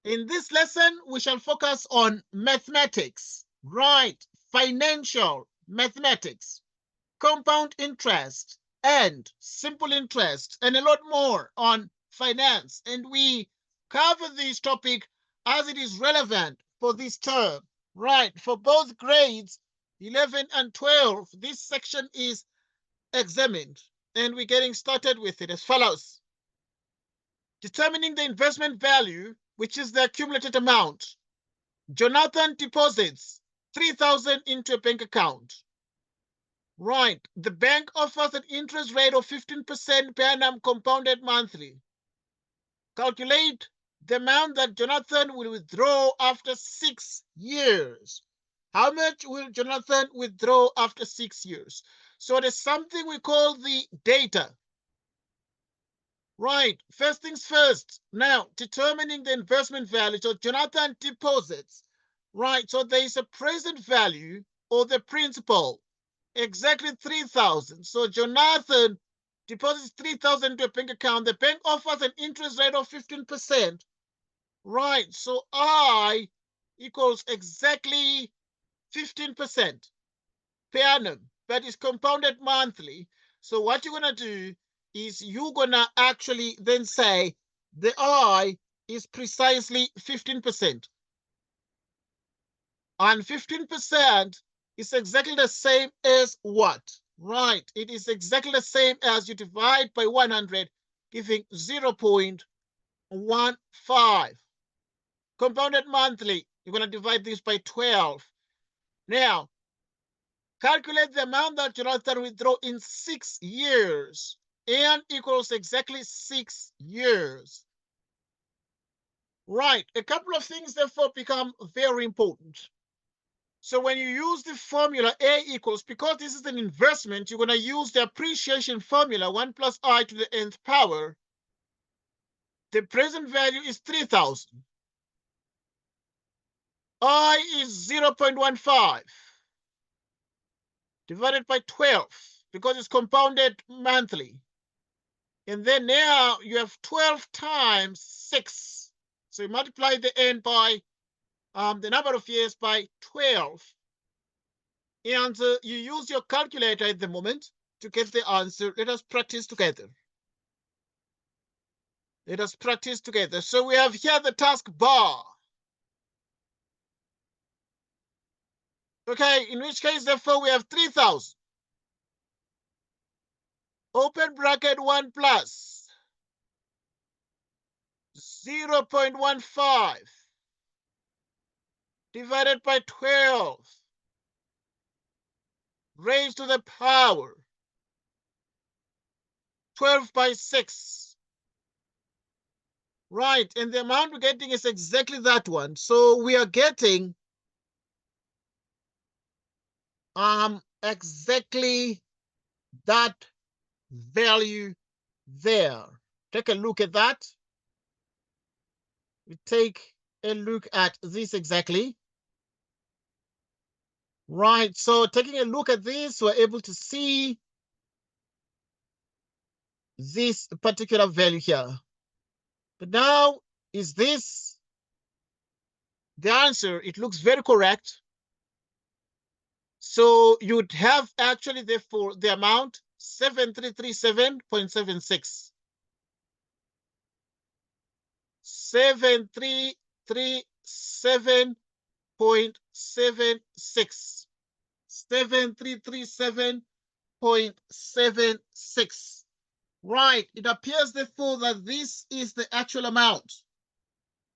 In this lesson, we shall focus on mathematics, right? Financial mathematics, compound interest, and simple interest, and a lot more on finance. And we cover this topic as it is relevant for this term, right? For both grades 11 and 12, this section is examined. And we're getting started with it as follows. Determining the investment value, which is the accumulated amount. Jonathan deposits 3,000 into a bank account. Right. The bank offers an interest rate of 15% per annum compounded monthly. Calculate the amount that Jonathan will withdraw after 6 years. How much will Jonathan withdraw after 6 years? So there's something we call the data. Right. First things first. Now, determining the investment value. So Jonathan deposits. Right. So there is a present value or the principal. Exactly 3,000. So Jonathan deposits 3,000 into a bank account. The bank offers an interest rate of 15%. Right. So I equals exactly 15% per annum, but it's compounded monthly. So what you're going to do is you're going to actually then say the I is precisely 15%. And 15% is exactly the same as what? Right. It is exactly the same as you divide by 100, giving 0.15. Compounded monthly, you're going to divide this by 12. Now, calculate the amount that Jonathan withdraw in 6 years. N equals exactly 6 years. Right. A couple of things, therefore, become very important. So when you use the formula A equals, because this is an investment, you're going to use the appreciation formula, 1 plus I to the nth power. The present value is 3,000. I is 0.15 divided by 12 because it's compounded monthly. And then now you have 12 times 6. So you multiply the n by the number of years by 12. And you use your calculator at the moment to get the answer. Let us practice together. Let us practice together. So we have here the task bar. Okay, in which case, therefore, we have 3,000. Open bracket 1 plus 0.15 divided by 12 raised to the power 12 by 6. Right, and the amount we're getting is exactly that one. So we are getting exactly that value there. Take a look at that. We take a look at this exactly. Right, so taking a look at this, we're able to see this particular value here. But now, is this the answer? It looks very correct. So you would have actually, therefore, the amount 7337.76. 7337.76. 7337.76. Right. It appears, therefore, that this is the actual amount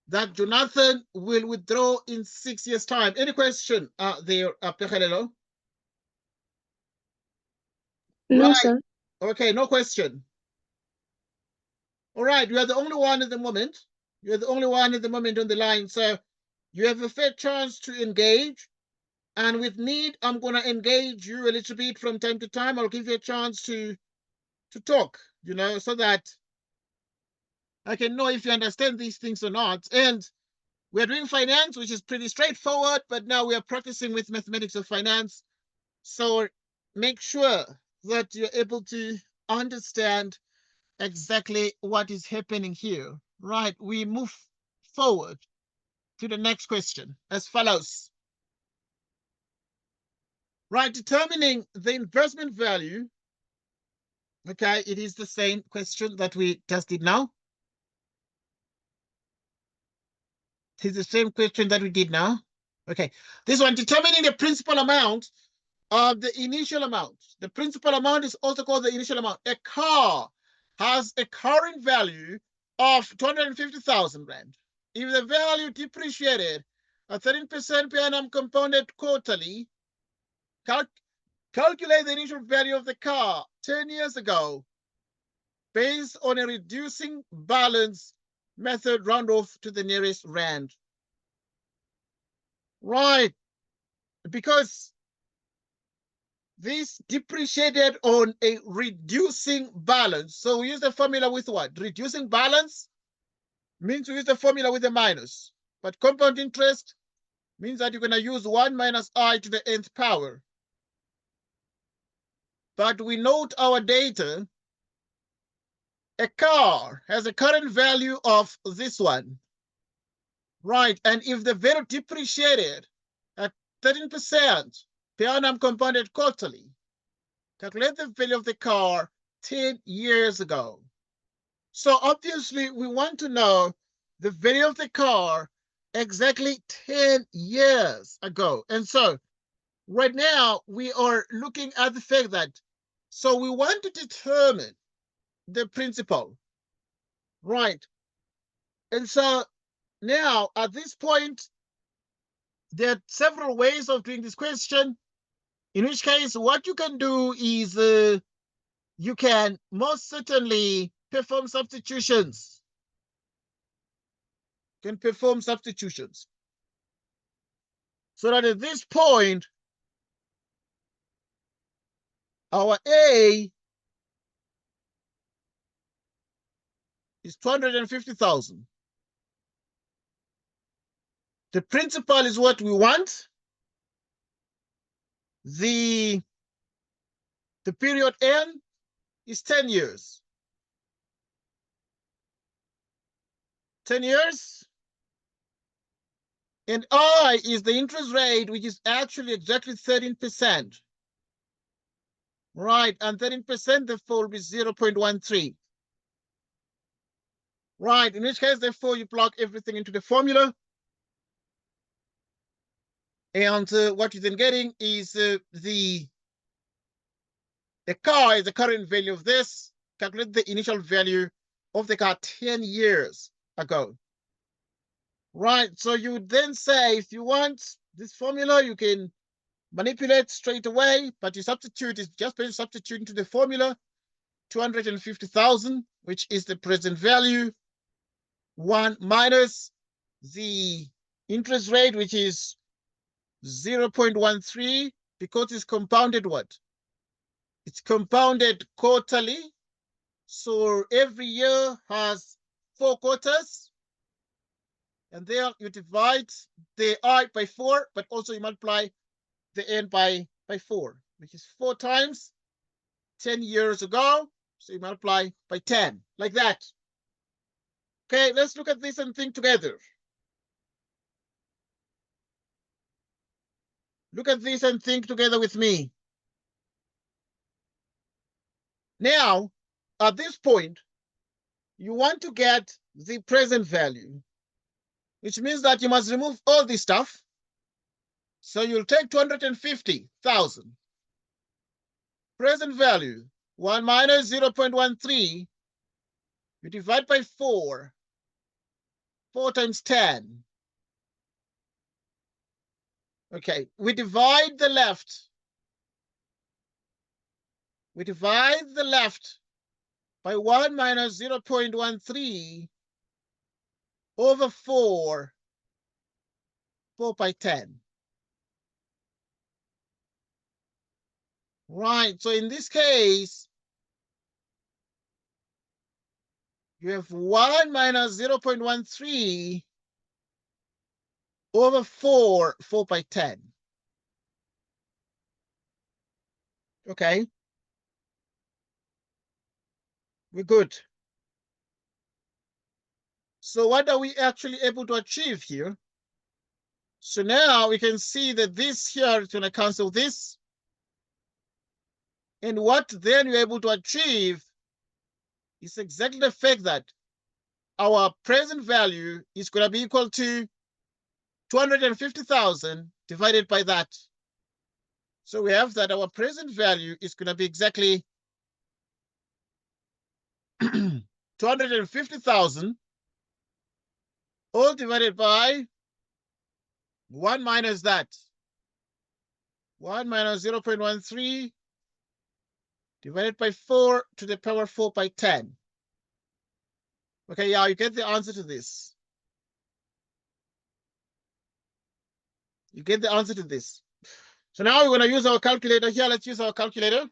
that Jonathan will withdraw in 6 years' time. Any question there, Pechelelo? No, Right. sir. Okay, no question. All right, you are the only one at the moment. You're the only one at the moment on the line. So you have a fair chance to engage. And with need, I'm going to engage you a little bit from time to time. I'll give you a chance to talk, so that I can know if you understand these things or not. And we're doing finance, which is pretty straightforward, but now we are practicing with mathematics of finance. So make sure that you're able to understand exactly what is happening here. Right, we move forward to the next question as follows. Right, determining the investment value. Okay, it is the same question that we just did now. It is the same question that we did now. Okay, this one, determining the principal amount of the initial amount. The principal amount is also called the initial amount. A car has a current value of 250,000 Rand. If the value depreciated at 13% per annum compounded quarterly, calculate the initial value of the car 10 years ago based on a reducing balance method, round off to the nearest Rand. Right, because this depreciated on a reducing balance. So we use the formula with what? Reducing balance means we use the formula with a minus. But compound interest means that you're going to use 1 minus I to the nth power. But we note our data. A car has a current value of this one. Right, and if the value depreciated at 13% per annum compounded quarterly, calculate the value of the car 10 years ago. So obviously we want to know the value of the car exactly 10 years ago. And so right now we are looking at the fact that, so we want to determine the principal, right? And so now at this point, there are several ways of doing this question, in which case what you can do is you can most certainly perform substitutions. You can perform substitutions. So that at this point, our A is 250,000. The principal is what we want. The period N is 10 years. 10 years. And I is the interest rate, which is actually exactly 13%. Right, and 13% therefore will be 0.13. Right, in which case, therefore, you plug everything into the formula. And what you're then getting is the car is the current value of this. Calculate the initial value of the car 10 years ago. Right, so you would then say, if you want this formula, you can manipulate straight away, but you substitute, is just by substituting to the formula, 250,000, which is the present value, 1 minus the interest rate, which is 0.13, because it's compounded what? It's compounded quarterly. So every year has 4 quarters. And there you divide the I by 4, but also you multiply the N by 4, which is 4 times 10 years ago. So you multiply by 10, like that. Okay, let's look at this and think together. Look at this and think together with me. Now, at this point, you want to get the present value, which means that you must remove all this stuff. So you'll take 250,000. Present value, 1 minus 0.13, you divide by 4. 4 times 10. Okay, we divide the left. We divide the left by 1 minus 0.13 over 4, 4 by 10. Right, so in this case, you have 1 minus 0.13 over 4, 4 by 10. Okay. We're good. So what are we actually able to achieve here? So now we can see that this here is going to cancel this. And what then you're able to achieve is exactly the fact that our present value is going to be equal to 250,000 divided by that. So we have that our present value is going to be exactly 250,000 all divided by 1 minus that. 1 minus 0.13 divided by 4 to the power 4 by 10. Okay, yeah, you get the answer to this. You get the answer to this. So now we're going to use our calculator here. Let's use our calculator.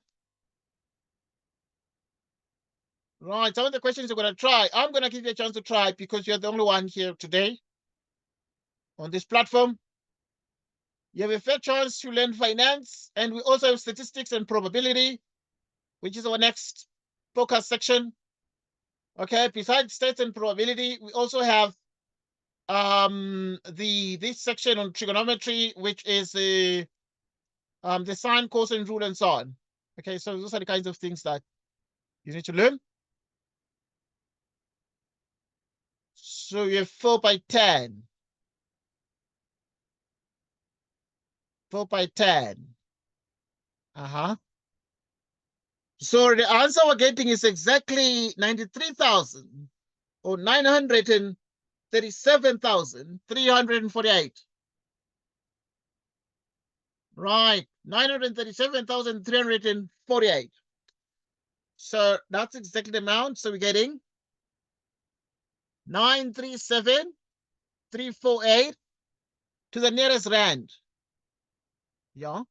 Right, some of the questions you're going to try. I'm going to give you a chance to try because you're the only one here today on this platform. You have a fair chance to learn finance, and we also have statistics and probability, which is our next focus section. Okay, besides stats and probability, we also have this section on trigonometry, which is the sine, cosine rule, and so on. Okay, so those are the kinds of things that you need to learn. So you have 4 by 10. 4 by 10. So the answer we're getting is exactly 93,000 or 937,348. Right, 937,348. So that's exactly the amount. So we're getting 937,348 to the nearest rand. Yeah.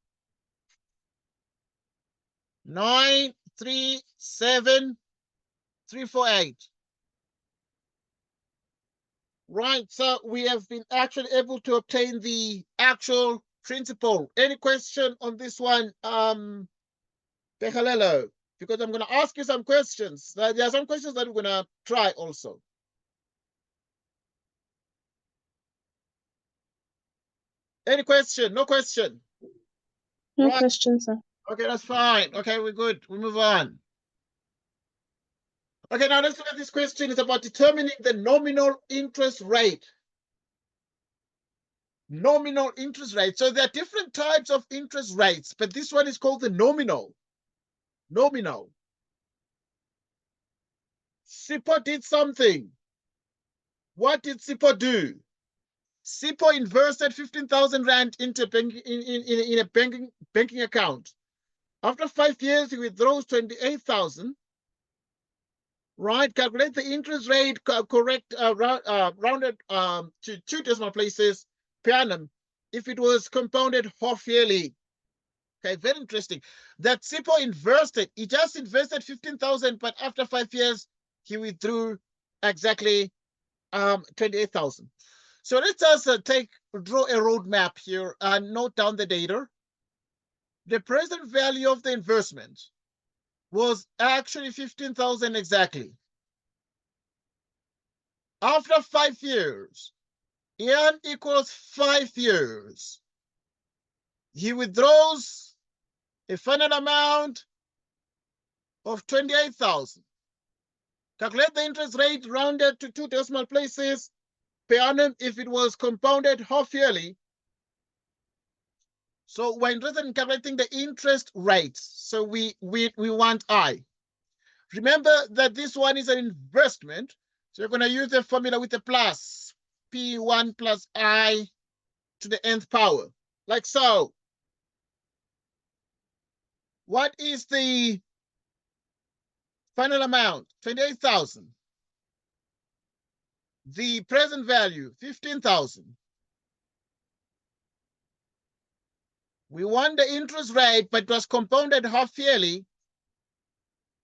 937,348. Right, so we have been actually able to obtain the actual principal. Any question on this one, Behalelo? Because I'm going to ask you some questions. There are some questions that we're going to try also. Any question? No question? No Right. question, sir. Okay, that's fine. Okay, we're good. We move on. Okay, now let's look at this question. It's about determining the nominal interest rate. Nominal interest rate. So there are different types of interest rates, but this one is called the nominal. Nominal. SIPO did something. What did SIPO do? SIPO invested 15,000 Rand into in a banking account. After 5 years, he withdraws 28,000. Right, calculate the interest rate, correct, rounded to 2 decimal places per annum if it was compounded half yearly. Okay, very interesting. That SIPO invested, he just invested 15,000, but after 5 years, he withdrew exactly 28,000. So let's just draw a roadmap here and note down the data. The present value of the investment was actually 15,000 exactly. After 5 years, n equals 5 years. He withdraws a final amount of 28,000. Calculate the interest rate rounded to 2 decimal places per annum if it was compounded half yearly. So we're interested in calculating the interest rate. So we want I. Remember that this one is an investment. So you're going to use the formula with a plus. P1 plus I to the nth power. Like so. What is the final amount? 28,000. The present value, 15,000. We want the interest rate, but it was compounded half yearly.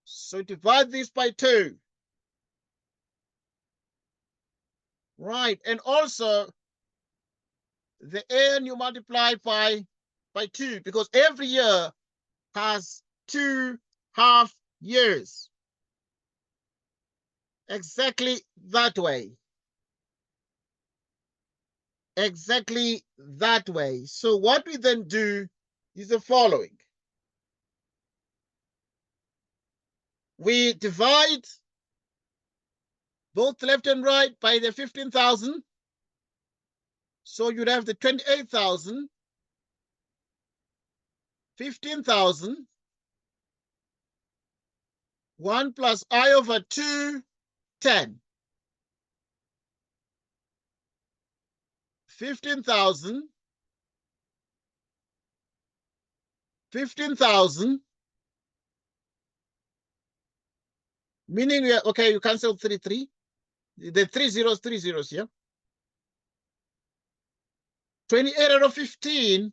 So divide this by 2. Right, and also the n you multiply by 2 because every year has 2 half years. Exactly that way. exactly that way. So what we then do is the following. We divide both left and right by the 15,000. So you'd have the 28,000, 15,000, 1 plus I over 2, 10. 15,000, 15,000, meaning, okay, you cancel 3, 3. The 3 zeros here. 28 out of 15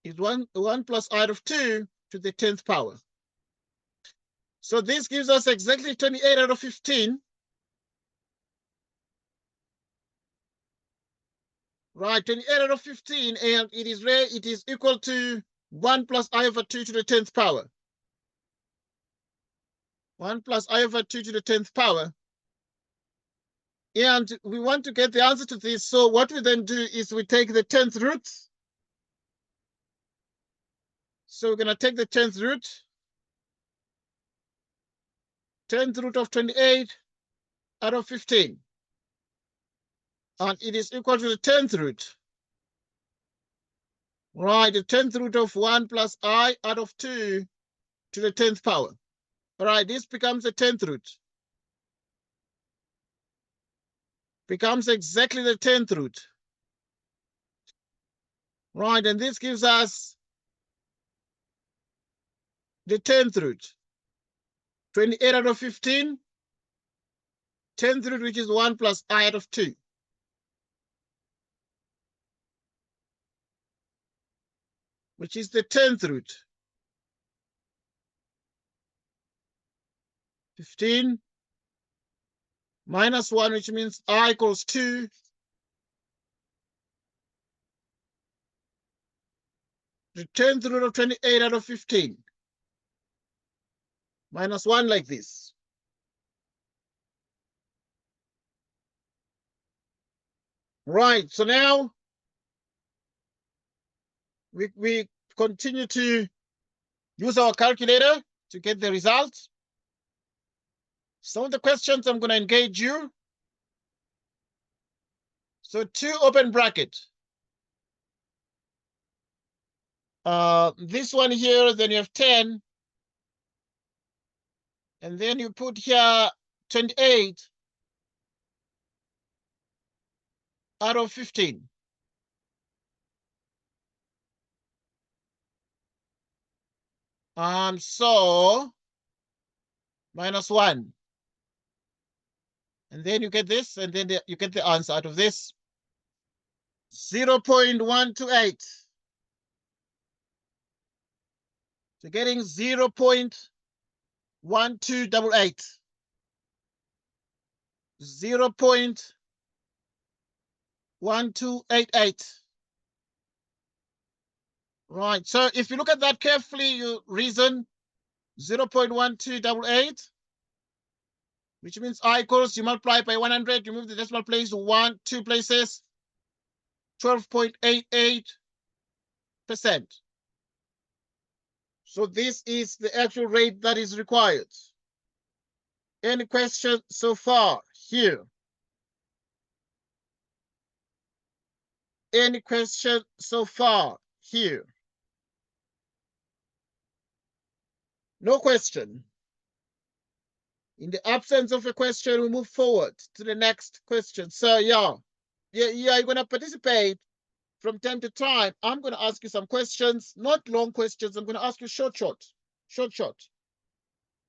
is 1 plus I out of 2 to the 10th power. So this gives us exactly 28 out of 15. Right, 28 out of 15, and it is equal to 1 plus I over 2 to the 10th power. 1 plus I over 2 to the 10th power. And we want to get the answer to this. So what we then do is we take the 10th root. So we're going to take the 10th root. 10th root of 28 out of 15. And it is equal to the 10th root. Right, the 10th root of 1 plus I out of 2 to the 10th power. All right, this becomes the 10th root. Becomes exactly the 10th root. Right, and this gives us the 10th root. 28 out of 15. 10th root, which is 1 plus I out of 2. Which is the 10th root. 15 minus 1, which means I equals 2. The 10th root of 28 out of 15. Minus 1 like this. Right, so now we continue to use our calculator to get the results. Some of the questions I'm going to engage you. So 2 open bracket. This one here, then you have 10. And then you put here 28 out of 15. So minus 1. And then you get this, and then you get the answer out of this. 0.128. So getting 0.1288. 0.1288. Right, so if you look at that carefully, you reason 0.1288, which means I equals, you multiply by 100, you move the decimal place 2 places, 12.88%. So this is the actual rate that is required. Any question so far here? Any question so far here? No question. In the absence of a question, we move forward to the next question. So yeah, you're going to participate from time to time. I'm going to ask you some questions, not long questions. I'm going to ask you short,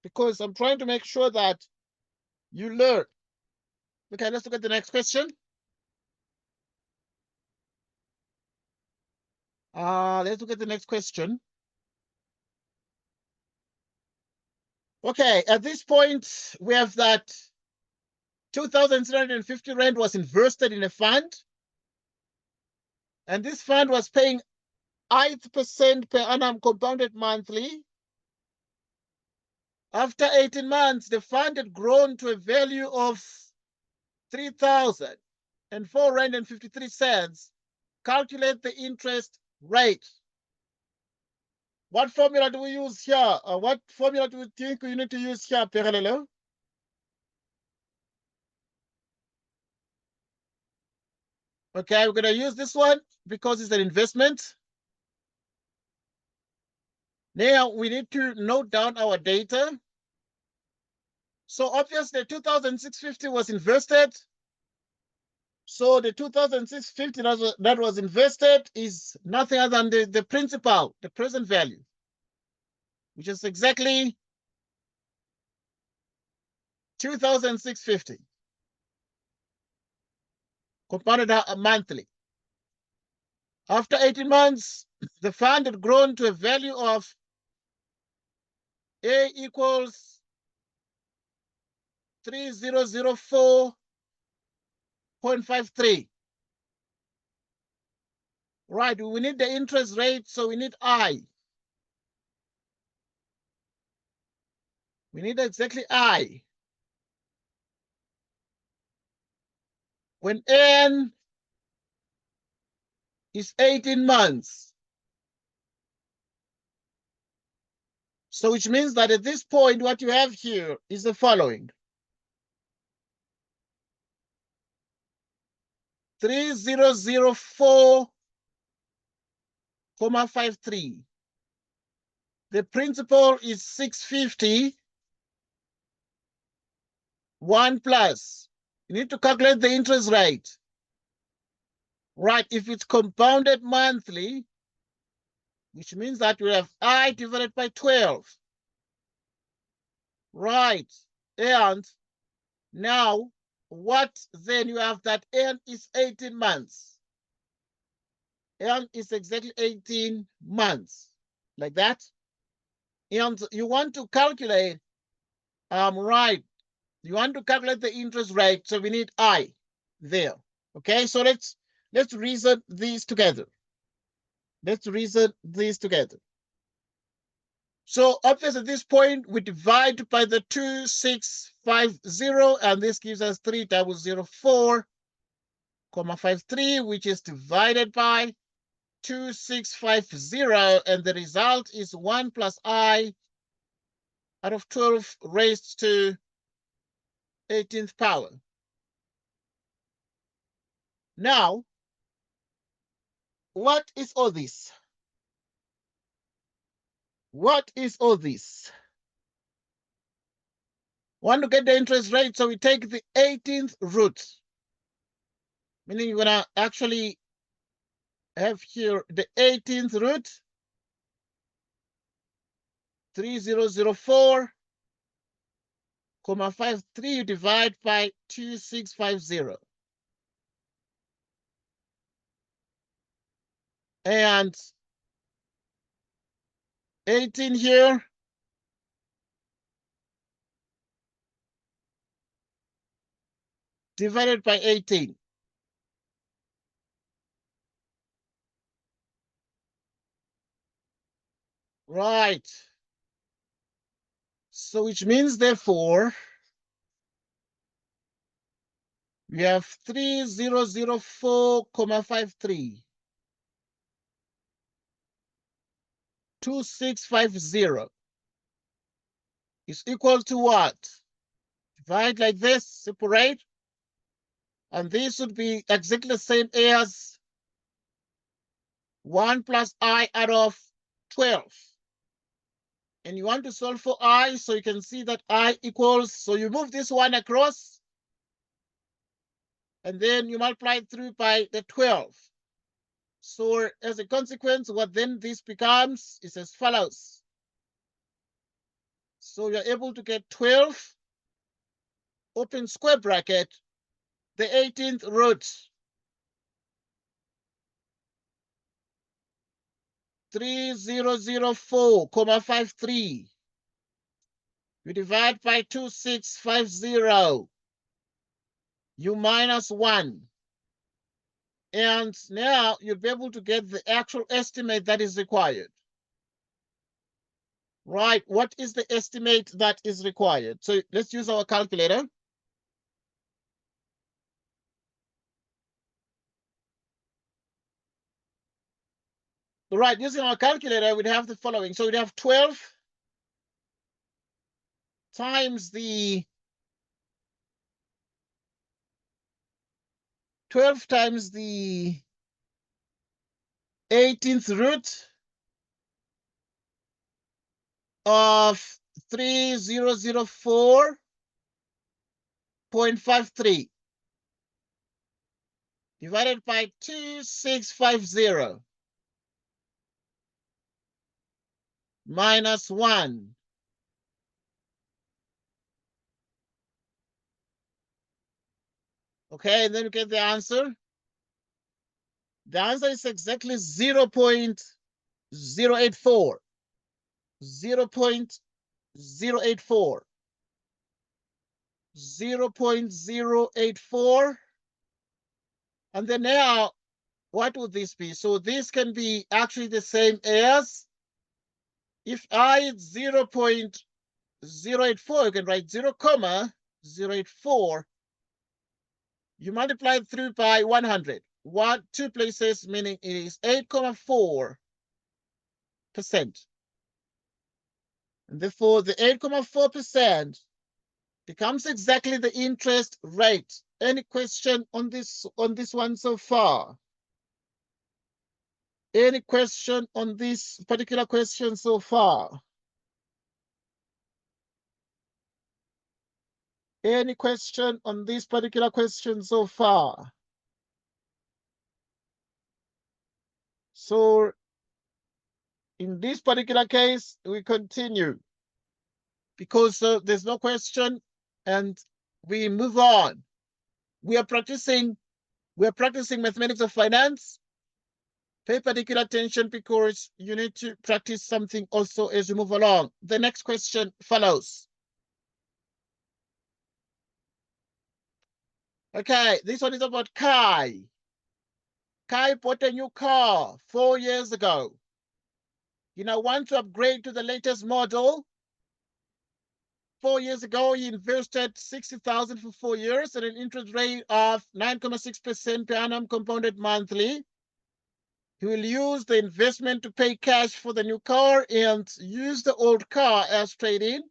because I'm trying to make sure that you learn. Okay, let's look at the next question. Let's look at the next question. Okay, at this point, we have that 2,350 Rand was invested in a fund. And this fund was paying 8% per annum compounded monthly. After 18 months, the fund had grown to a value of 3,000. and 4 rand and 53 cents. Calculate the interest rate. What formula do we use here? What formula do we think you need to use here, Perelelo? Okay, we're going to use this one because it's an investment. Now we need to note down our data. So obviously 2,650 was invested. So the 2,650 that was invested is nothing other than the principal, the present value, which is exactly 2,650 compounded monthly. After 18 months, the fund had grown to a value of A equals 3004.53. Right, we need the interest rate, so we need I. We need exactly I. When N is 18 months. So which means that at this point, what you have here is the following. 3004.53. The principal is 650. 1 plus. You need to calculate the interest rate. Right, if it's compounded monthly, which means that we have I divided by 12. Right, and now what then you have that N is 18 months. N is exactly 18 months, like that. And you want to calculate, right, you want to calculate the interest rate, so we need I there. Okay, so let's reason these together. Let's reason these together. So obviously at this point, we divide by the 2650, and this gives us 3004.53, which is divided by 2650, and the result is 1 plus I out of 12 raised to 18th power. Now, what is all this? What is all this? Want to get the interest rate, so we take the 18th root, meaning you're gonna actually have here the 18th root, 3004.53, you divide by 2650. And 18 here, divided by 18. Right. So which means, therefore, we have 3004.53. 2650 is equal to what? Divide like this, separate. And this would be exactly the same as 1 plus I out of 12. And you want to solve for I, so you can see that I equals, so you move this one across, and then you multiply it through by the 12. So as a consequence, what then this becomes is as follows. So you're able to get 12, open square bracket, the 18th root, 3004.53. You divide by 2650. You minus 1. And now you'll be able to get the actual estimate that is required. Right, what is the estimate that is required? So let's use our calculator. Right, using our calculator, we'd have the following. So we'd have 12 times the 18th root of 3004.53 divided by 2650 minus 1. Okay, and then you get the answer. The answer is exactly 0.084. 0.084. 0.084. And then now, what would this be? So this can be actually the same as, if I is 0.084, you can write 0.084. You multiply it through by 100. Two places, meaning it is 8.4%. And therefore, the 8.4% becomes exactly the interest rate. Any question on this one so far? Any question on this particular question so far? Any question on this particular question so far? So in this particular case, we continue because there's no question, and we move on. We are practicing mathematics of finance. Pay particular attention because you need to practice something also as you move along. The next question follows. Okay, this one is about Kai. Kai bought a new car 4 years ago. You now want to upgrade to the latest model. 4 years ago, he invested 60,000 for 4 years at an interest rate of 9.6% per annum compounded monthly. He will use the investment to pay cash for the new car and use the old car as trade-in,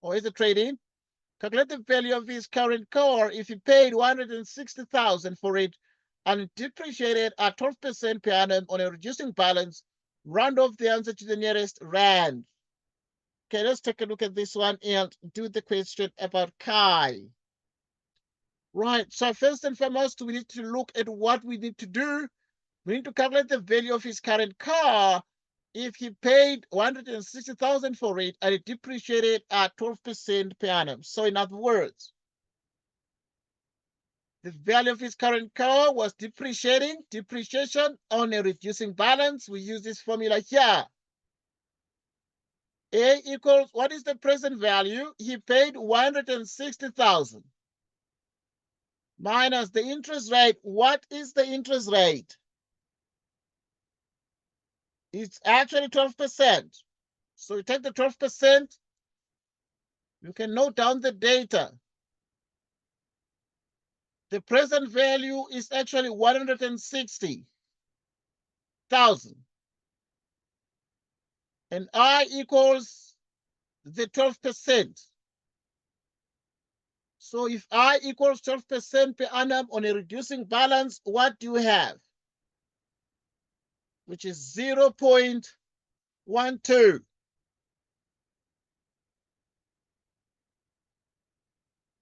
or as a trade-in. Calculate the value of his current car if he paid 160,000 for it and it depreciated at 12% per annum on a reducing balance. Round off the answer to the nearest rand. Okay, let's take a look at this one and do the question about Kai. Right, so first and foremost, we need to look at what we need to do. We need to calculate the value of his current car if he paid 160,000 for it and it depreciated at 12% per annum. So in other words, the value of his current car was depreciation on a reducing balance. We use this formula here. A equals, what is the present value? He paid 160,000 minus the interest rate. What is the interest rate? It's actually 12%. So you take the 12%, you can note down the data. The present value is actually 160,000. And I equals the 12%. So if I equals 12% per annum on a reducing balance, what do you have? Which is 0.12.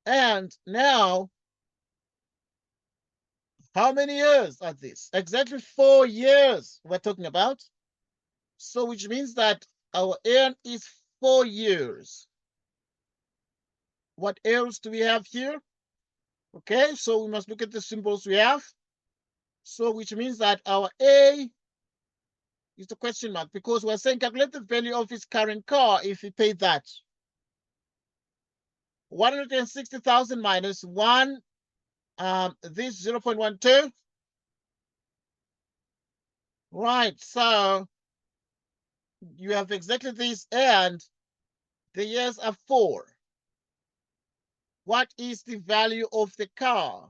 And now, how many years are this? Exactly 4 years we're talking about. So which means that our earn is 4 years. What else do we have here? Okay, so we must look at the symbols we have. So which means that our A is the question mark because we're saying calculate the value of his current car if he paid that. 160,000 minus 1, this 0.12. Right, so you have exactly this, and the years are 4. What is the value of the car?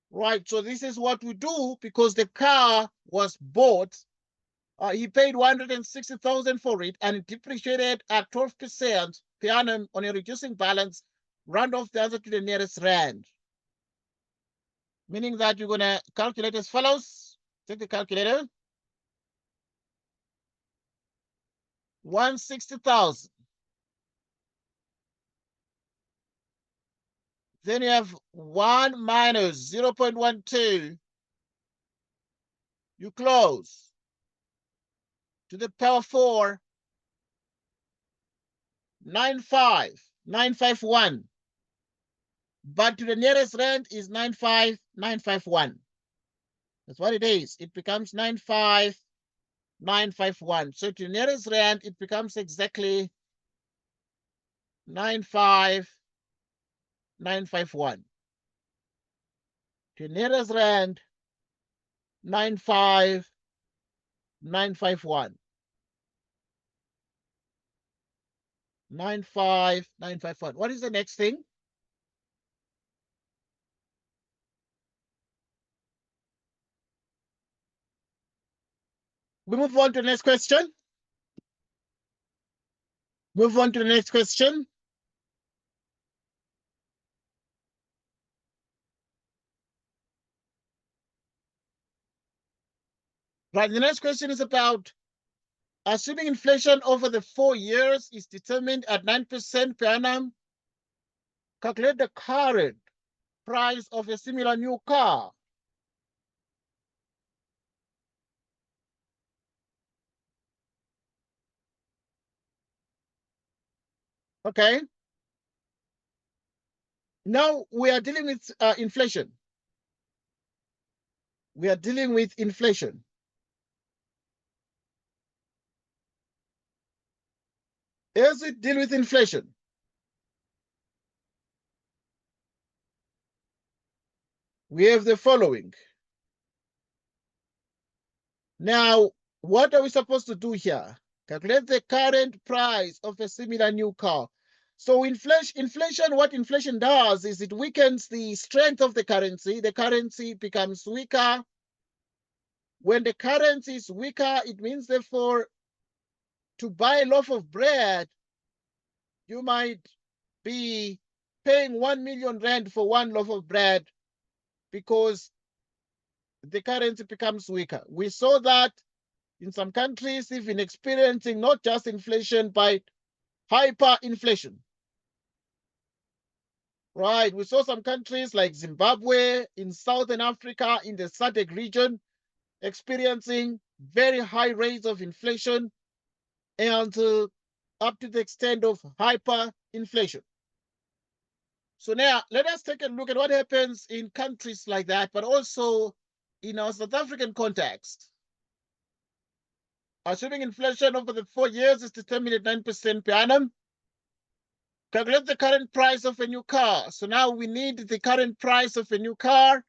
Right, so this is what we do because the car was bought He paid 160,000 for it, and it depreciated at 12% per annum on a reducing balance. Round off the answer to the nearest rand. Meaning that you're going to calculate as follows. Take the calculator. 160,000. Then you have 1 minus 0.12. You close to the power 4, 95951. But to the nearest rand is 95951. That's what it is. It becomes 95951. So to the nearest rand, it becomes exactly 95951. To the nearest rand, 95951. 95951. What is the next thing? We move on to the next question. Move on to the next question. Right, the next question is about assuming inflation over the 4 years is determined at 9% per annum. Calculate the current price of a similar new car. Okay. Now we are dealing with inflation. We are dealing with inflation. As we deal with inflation, we have the following. Now, what are we supposed to do here? Calculate the current price of a similar new car. So inflation, what inflation does is it weakens the strength of the currency. The currency becomes weaker. When the currency is weaker, it means therefore to buy a loaf of bread, you might be paying 1 million rand for one loaf of bread because the currency becomes weaker. We saw that in some countries, even experiencing not just inflation, but hyperinflation. Right, we saw some countries like Zimbabwe, in Southern Africa, in the SADC region, experiencing very high rates of inflation and up to the extent of hyperinflation. So now let us take a look at what happens in countries like that, but also in our South African context. Assuming inflation over the 4 years is determined at 9% per annum, calculate the current price of a new car. So now we need the current price of a new car.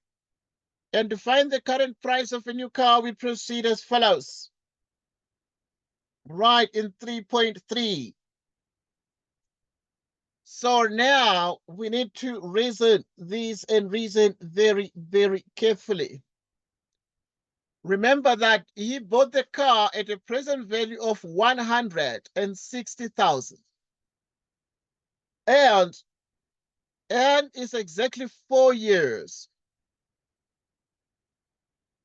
And to find the current price of a new car, we proceed as follows. Right, in 3.3. So now we need to reason this and reason very, very carefully. Remember that he bought the car at a present value of 160,000. And it's exactly 4 years.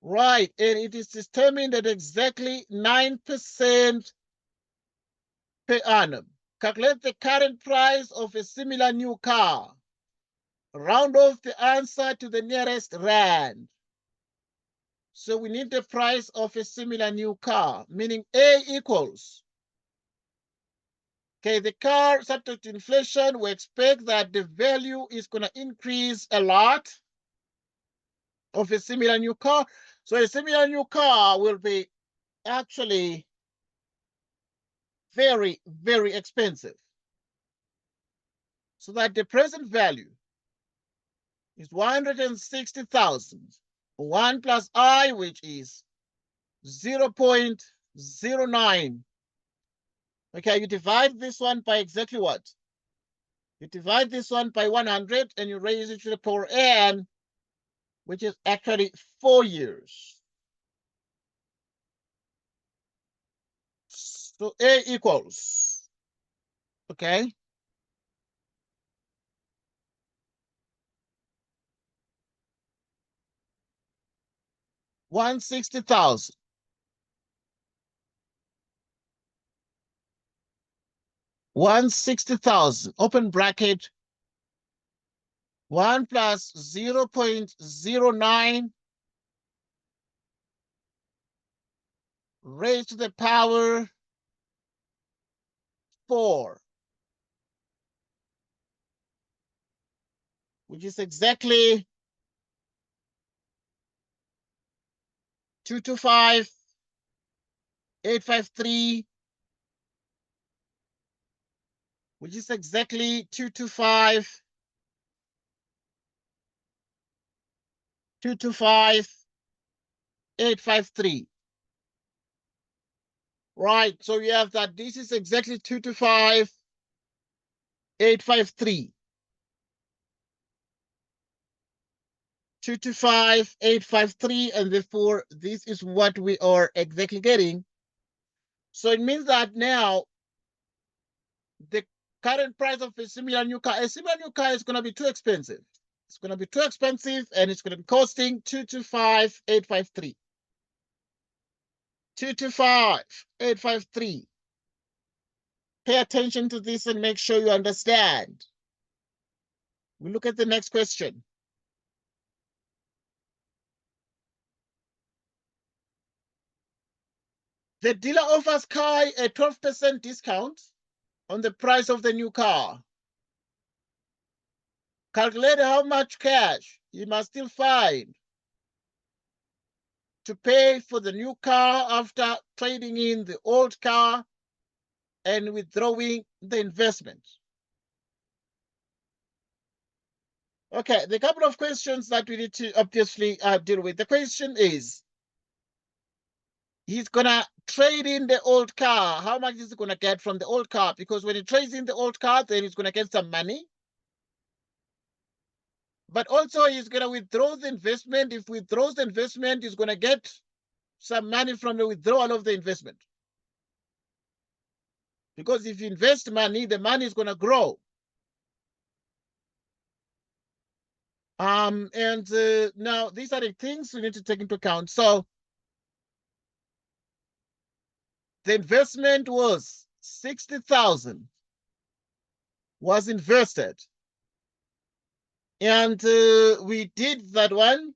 Right, and it is determined at exactly 9% per annum. Calculate the current price of a similar new car. Round off the answer to the nearest rand. So we need the price of a similar new car, meaning A equals. Okay, the car subject to inflation, we expect that the value is going to increase a lot of a similar new car. So a similar new car will be actually very, very expensive. So that the present value is 160,000. 1 plus I, which is 0.09. Okay, you divide this one by exactly what? You divide this one by 100 and you raise it to the power n, which is actually 4 years. So A equals, okay, $160,000. $160,000, open bracket, 1 plus 0.09 raised to the power 4, which is exactly 225,853, which is exactly 225,853. Right, so we have that this is exactly 225,853. 225,853, and therefore this is what we are exactly getting. So it means that now the current price of a similar new car is going to be too expensive. It's going to be too expensive, and it's going to be costing 225,853. 225,853. Pay attention to this and make sure you understand. We look at the next question. The dealer offers Kai a 12% discount on the price of the new car. Calculate how much cash he must still find to pay for the new car after trading in the old car and withdrawing the investment. Okay, the couple of questions that we need to obviously deal with. The question is, he's gonna trade in the old car. How much is he gonna get from the old car? Because when he trades in the old car, then he's gonna get some money. But also he's gonna withdraw the investment. If he withdraws the investment, he's gonna get some money from the withdrawal of the investment. Because if you invest money, the money is gonna grow. And now these are the things we need to take into account. So the investment was 60,000 was invested. And we did that one.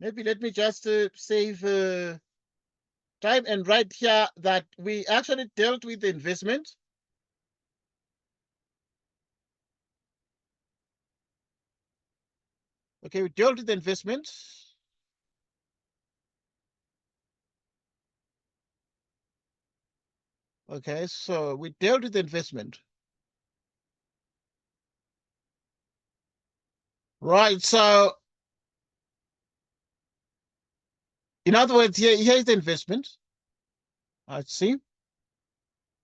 Maybe let me just save time and write here that we actually dealt with the investment. Okay, we dealt with the investment. Okay, so we dealt with the investment. Right, so in other words, here's the investment. Let's see.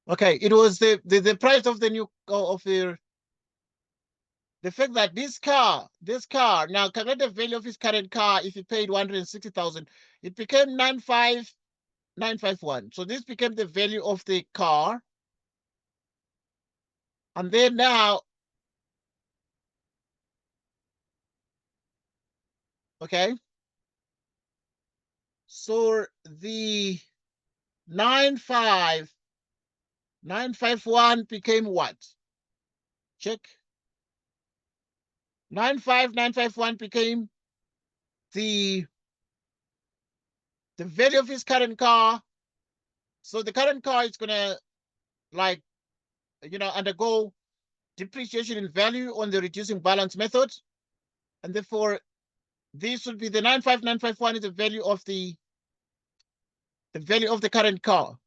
Okay, it was the price of the new of the fact that this car now calculate the value of his current car. If he paid 160,000, it became 95,951. So this became the value of the car. And then now, okay, so the 95,951 became what? Check. 95,951 became the value of his current car. So the current car is gonna, like, undergo depreciation in value on the reducing balance method, and therefore this would be the 95,951 is the value of the current car.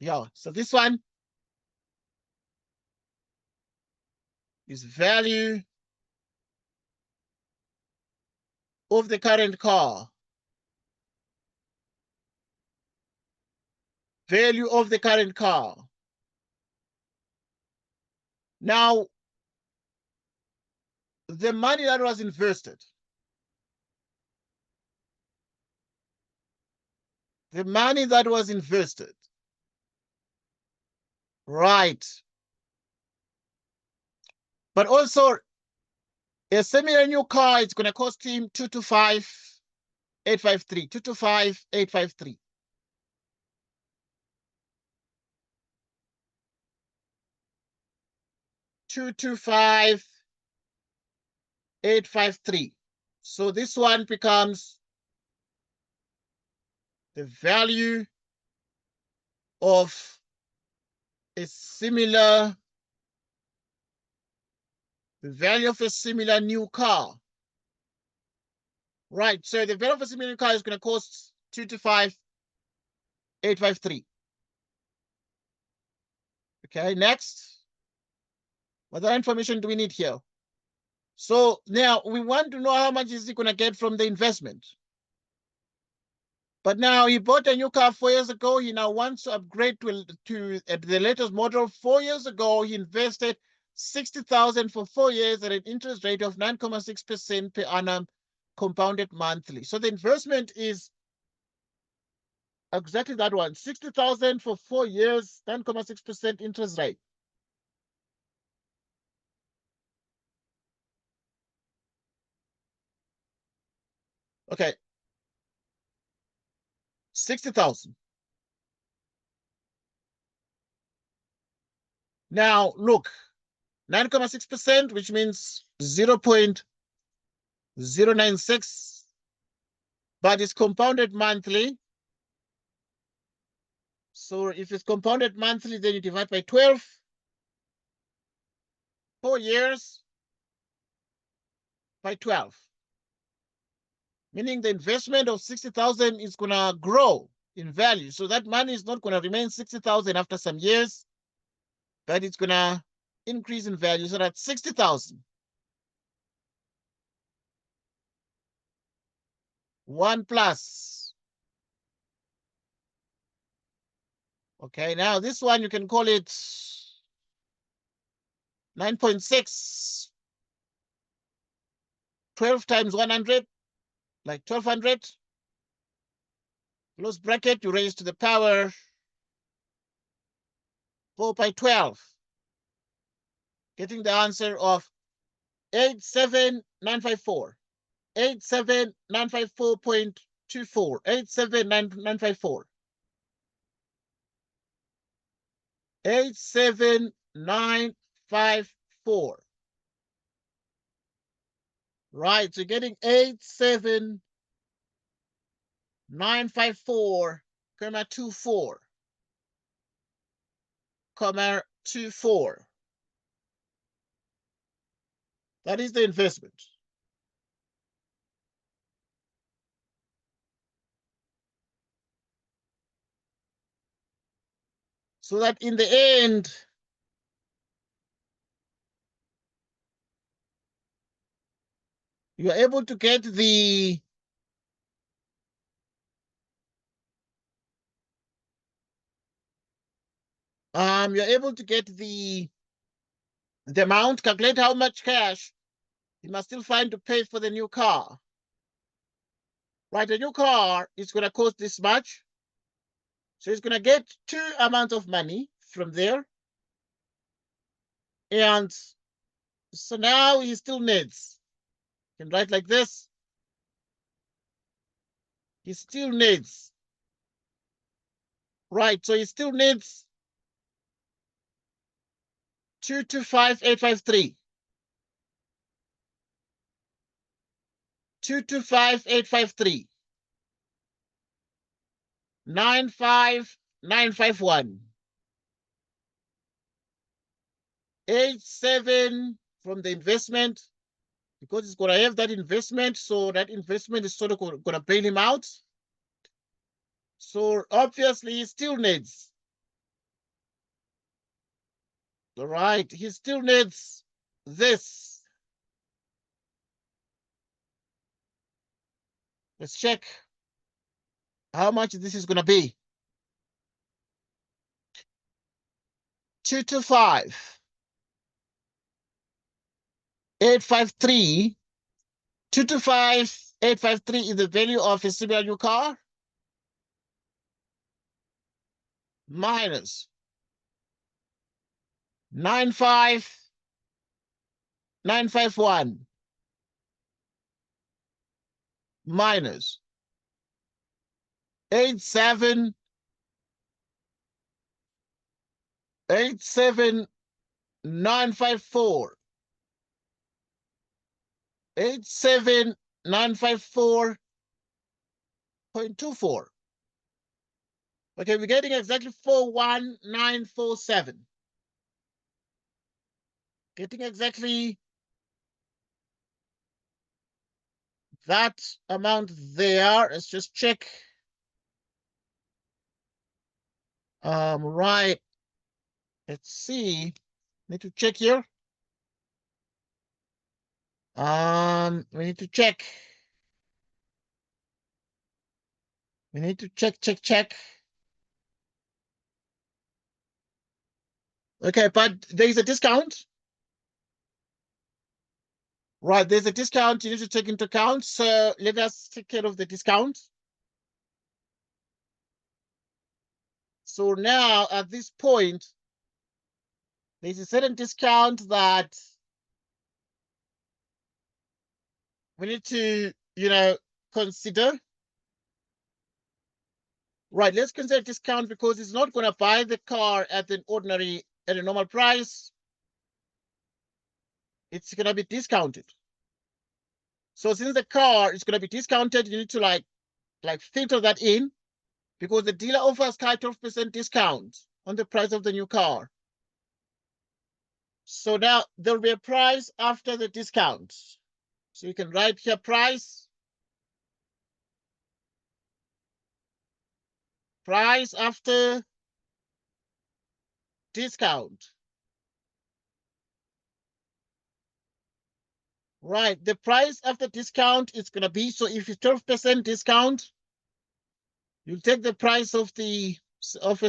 Yeah, so this one is value of the current car. Value of the current car. Now, the money that was invested, the money that was invested. Right. But also, a similar new car is going to cost him 225,853. 225,853. 225,853. So this one becomes the value of a similar, new car. Right, so the value of a similar new car is going to cost 225,853. Okay, next. What other information do we need here? So now we want to know how much is he going to get from the investment. But now he bought a new car 4 years ago. He now wants to upgrade to the latest model. 4 years ago, he invested 60,000 for 4 years at an interest rate of 9.6% per annum, compounded monthly. So the investment is exactly that one, 60,000 for 4 years, 9.6% interest rate. Okay. 60,000. Now, look, 9.6%, which means 0.096, but it's compounded monthly. So if it's compounded monthly, then you divide by 12. 4 years by 12. Meaning the investment of 60,000 is going to grow in value. So that money is not going to remain 60,000 after some years, but it's going to increase in value. So that's 60,000. 1 plus. Okay, now this one you can call it 9.6. 12 times 100, like 1200. Close bracket, you raise to the power 4 by 12. Getting the answer of 87954. 87954.24. 87954. 87954. Right, so getting 87954, 24. That is the investment. So that in the end, you are able to get the amount, calculate how much cash you must still find to pay for the new car. Right, a new car is going to cost this much. So he's going to get 2 amounts of money from there. And so now he still needs, you can write like this. He still needs, right, so he still needs 225,853. 225,853. 95951. 87 from the investment, because he's going to have that investment, so that investment is sort of going to bail him out. So obviously he still needs, all right, he still needs this. Let's check how much this is going to be. 225,853. 225,853 is the value of a similar new car. minus 95951 minus 87954 87954.24. Okay, we're getting exactly 41947. Getting exactly that amount there. Let's just check. Right. Let's see. Need to check here. We need to check. We need to check. Okay, but there is a discount. Right, there's a discount you need to take into account. So let us take care of the discount. So now at this point, there's a certain discount that we need to, consider. Right, let's consider discount because it's not going to buy the car at a normal price. It's going to be discounted. So since the car is going to be discounted, you need to like filter that in because the dealer offers 12% discount on the price of the new car. So now there'll be a price after the discount. So you can write here price after discount. Right, the price after discount is going to be, so if it's 12% discount, you'll take the price of a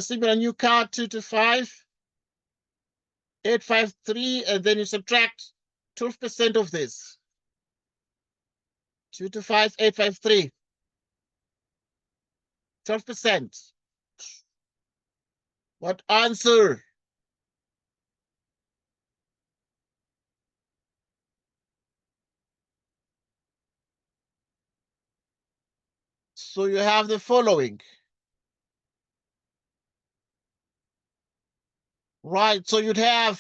similar new car, 225,853, and then you subtract 12% of this. 225,853. 12%. What answer? So you have the following. Right, so you'd have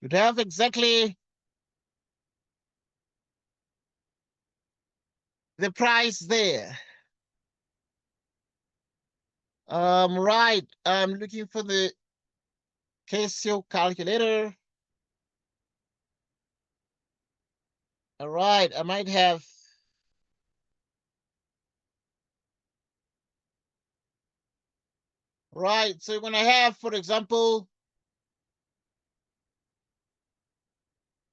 exactly the price there. Right, I'm looking for the Casio calculator. All right, I might have. Right, so you're gonna have, for example,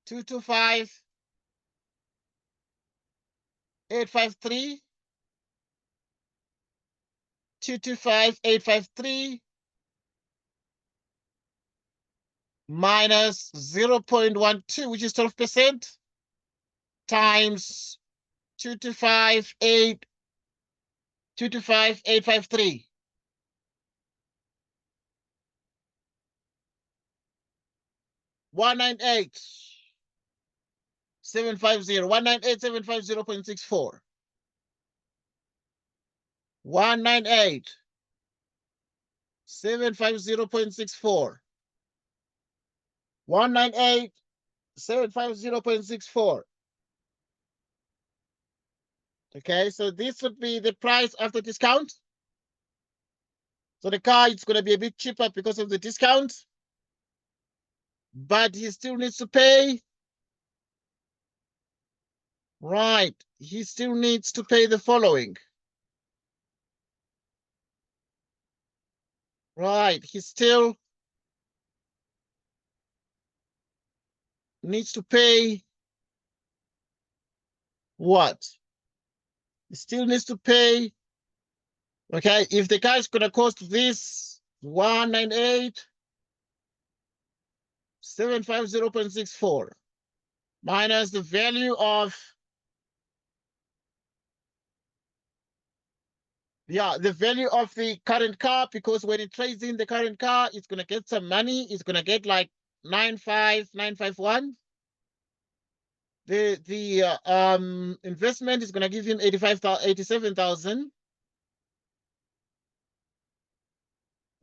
225,853, 225,853 minus 0.12, which is 12%, times 225,853. 198,750, 198,750.64. 198,750.64. 198,750.64. Okay, so this would be the price after discount. So the car is going to be a bit cheaper because of the discount, but he still needs to pay. Right, he still needs to pay the following. Right, he still needs to pay what? He still needs to pay. Okay, if the car is going to cost this 198,750.64 minus the value of Yeah, the value of the current car, because when it trades in the current car, it's going to get some money. It's going to get like 95951. The investment is going to give him 87,000.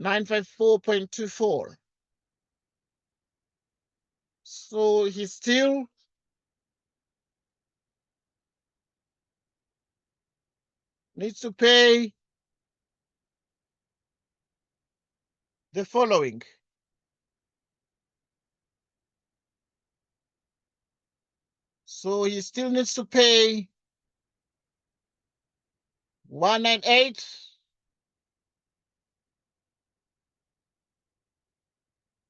954.24. So he still needs to pay the following. So he still needs to pay 198.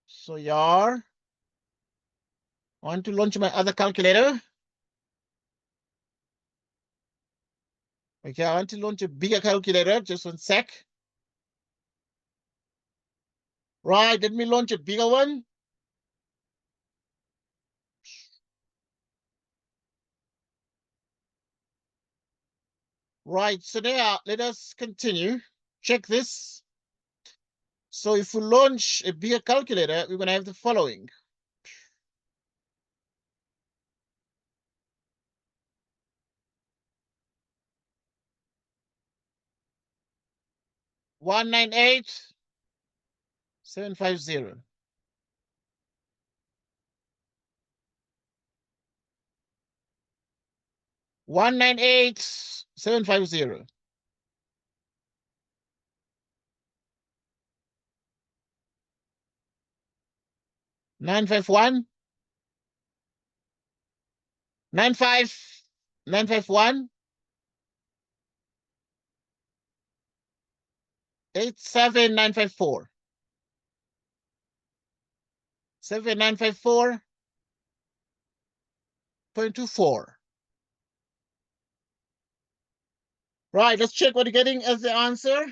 So yeah, I want to launch my other calculator. Okay, I want to launch a bigger calculator. Just 1 sec. Right, let me launch a bigger one. Right, so there, let us continue. Check this. So if we launch a bigger calculator, we're going to have the following. 198,750. 198,750. 951. 951. 87954. 7954.24. Right, let's check what you're getting as the answer.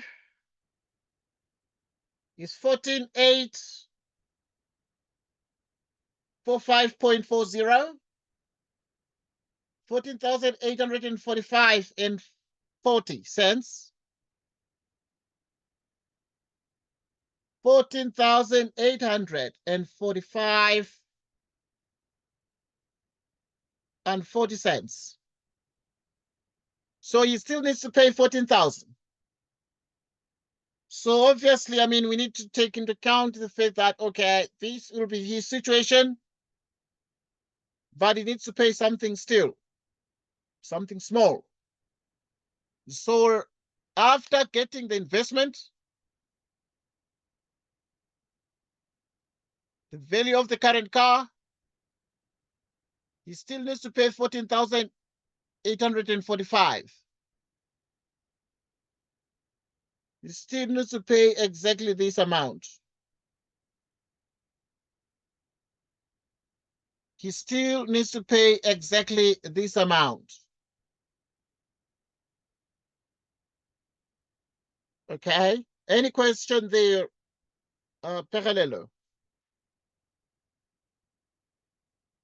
It's 14,845.40. 14,845 and 40 cents. 14,845 and 40 cents. So he still needs to pay 14,000. So obviously, I mean, we need to take into account the fact that, okay, this will be his situation, but he needs to pay something still, something small. So after getting the investment, the value of the current car, he still needs to pay 14,845. He still needs to pay exactly this amount. He still needs to pay exactly this amount. Okay? Any question there, Parallelo?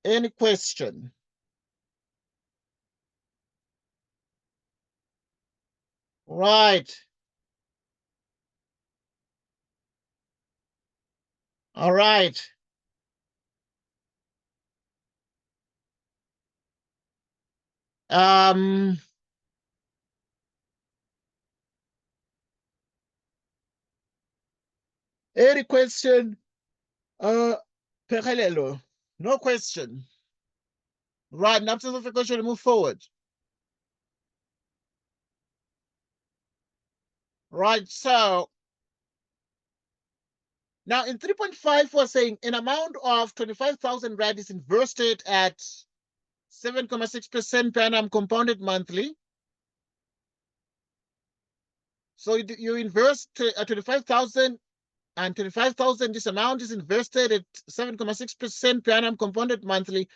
Any question? Right. All right. Um, any question? Parallelo. No question. Right. In absence of a question, move forward. Right. So now in 3.5, we're saying an amount of 25,000 Rand is invested at 7.6% per annum compounded monthly. So you invest 25,000, and 25,000, this amount is invested at 7.6% per annum compounded monthly.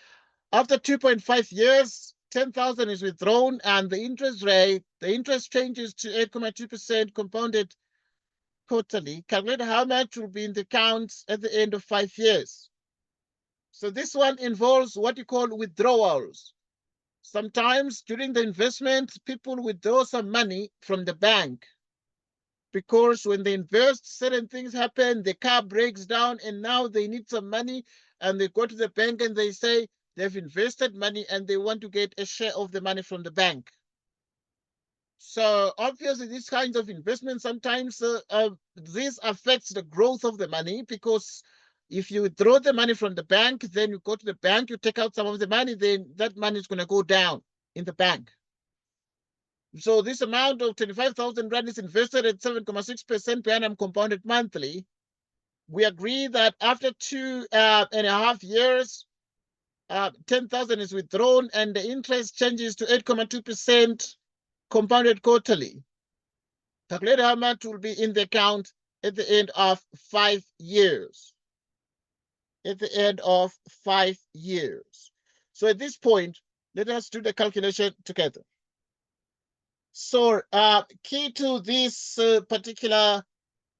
After 2.5 years, 10,000 is withdrawn, and the interest changes to 8.2% compounded quarterly. Calculate how much will be in the accounts at the end of 5 years. So this one involves what you call withdrawals. Sometimes during the investment, people withdraw some money from the bank. because when they invest, certain things happen, the car breaks down, and now they need some money, and they go to the bank and they say they've invested money and they want to get a share of the money from the bank. So obviously, these kinds of investments sometimes this affects the growth of the money, because if you withdraw the money from the bank, then you go to the bank, you take out some of the money, then that money is going to go down in the bank. So this amount of 25,000 rand is invested at 7.6% per annum compounded monthly. We agree that after 2.5 years, 10,000 is withdrawn and the interest changes to 8.2% compounded quarterly. Calculate how much will be in the account at the end of 5 years. At the end of 5 years. So at this point, let us do the calculation together. So key to this particular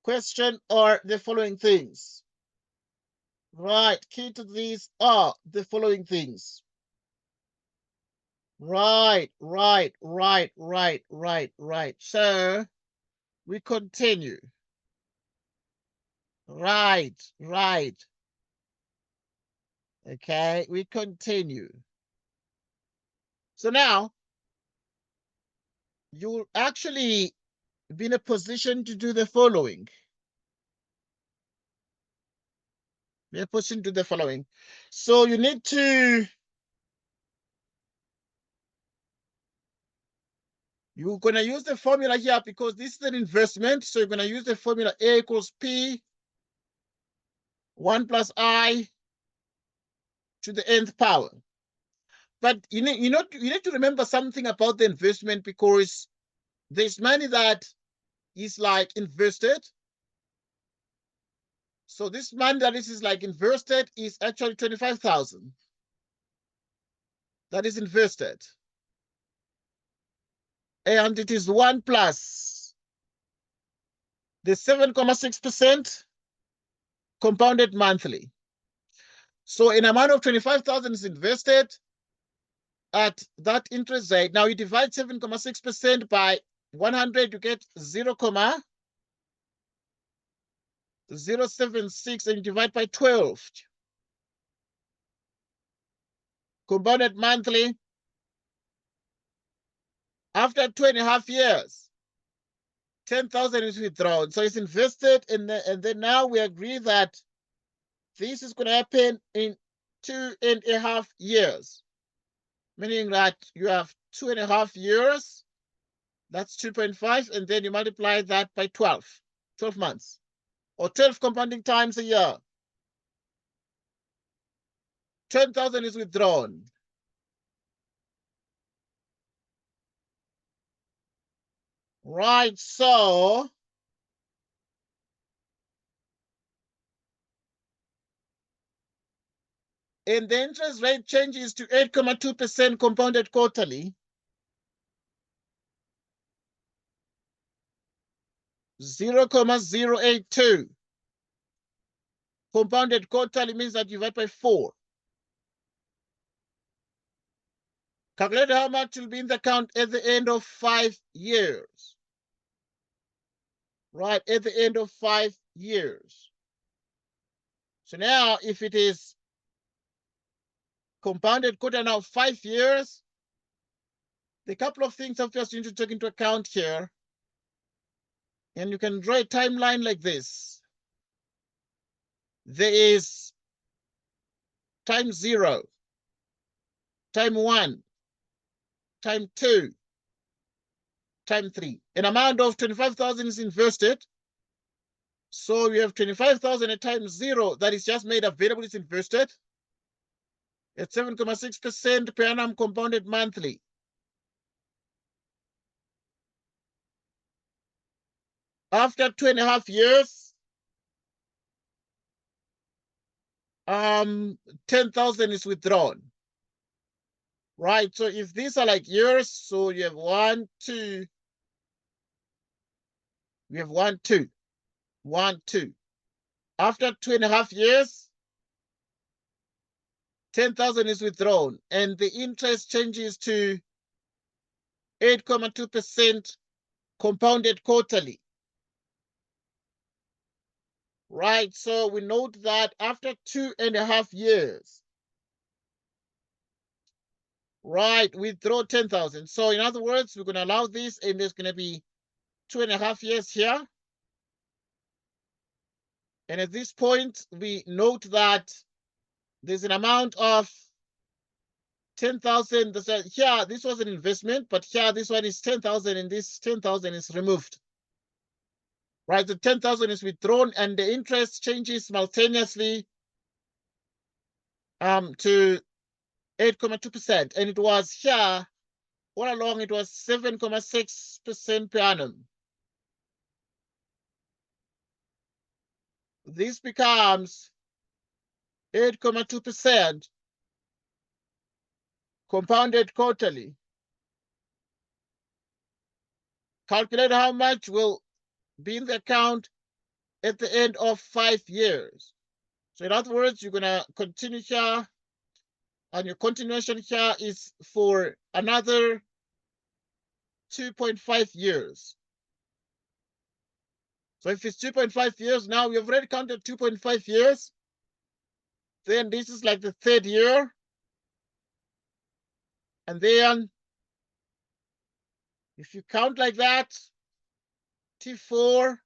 question are the following things. Right, key to these are the following things. Right. So we continue. Right. Okay, we continue. So now you'll actually be in a position to do the following. Be in a position to do the following. So you need to, you're going to use the formula here because this is an investment. So you're going to use the formula A equals P 1 plus I to the nth power. But you need to remember something about the investment, because there's money that is like invested. So this money that is like invested is actually 25,000. That is invested. And it is 1 plus the 7.6% compounded monthly. So an amount of 25,000 is invested at that interest rate. Now you divide 7.6% by 100, you get 0.076, and you divide by 12. Compounded monthly. After 2.5 years, 10,000 is withdrawn. So it's invested, and then now we agree that this is going to happen in 2.5 years, meaning that you have 2.5 years, that's 2.5, and then you multiply that by 12 months, or 12 compounding times a year. 10,000 is withdrawn. Right, so and the interest rate changes to 8.2% compounded quarterly. 0.082 compounded quarterly means that you divide by 4. Calculate how much will be in the account at the end of 5 years. Right, at the end of 5 years. So now, if it is compounded quarter now 5 years, the couple of things obviously you need to take into account here. And you can draw a timeline like this. There is time 0, time 1, time 2, time 3. An amount of 25,000 is invested. So you have 25,000 at time 0 that is just made available, is invested at 7.6% per annum compounded monthly. After 2.5 years, 10,000 is withdrawn. Right, so if these are like years, so you have 1, 2, we have 1, 2, 1, 2. After 2.5 years, 10,000 is withdrawn, and the interest changes to 8.2% compounded quarterly. right? So we note that after 2.5 years, right, we draw 10,000. So in other words, we're going to allow this, and there's going to be 2.5 years here. And at this point, we note that there's an amount of 10,000. Here, this was an investment, but here, this one is 10,000, and this 10,000 is removed. Right, the 10,000 is withdrawn, and the interest changes simultaneously to 8.2%. And it was here, all along, it was 7.6% per annum. This becomes 8.2% compounded quarterly. Calculate how much will be in the account at the end of 5 years. So in other words, you're going to continue here, and your continuation here is for another 2.5 years. So if it's 2.5 years, now we have already counted 2.5 years. Then this is like the 3rd year. And then if you count like that, T4,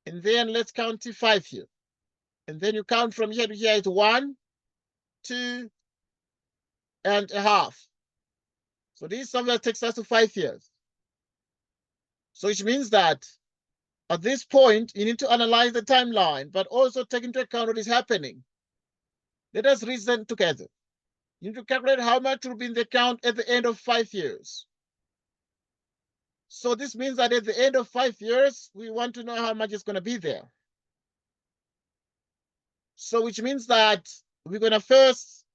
and then let's count T5 here. And then you count from here to here, it's 1, 2.5. So this somewhere takes us to 5 years. So which means that at this point, you need to analyze the timeline, but also take into account what is happening. Let us reason together. You need to calculate how much will be in the account at the end of 5 years. So this means that at the end of 5 years, we want to know how much is going to be there. So which means that we're going to first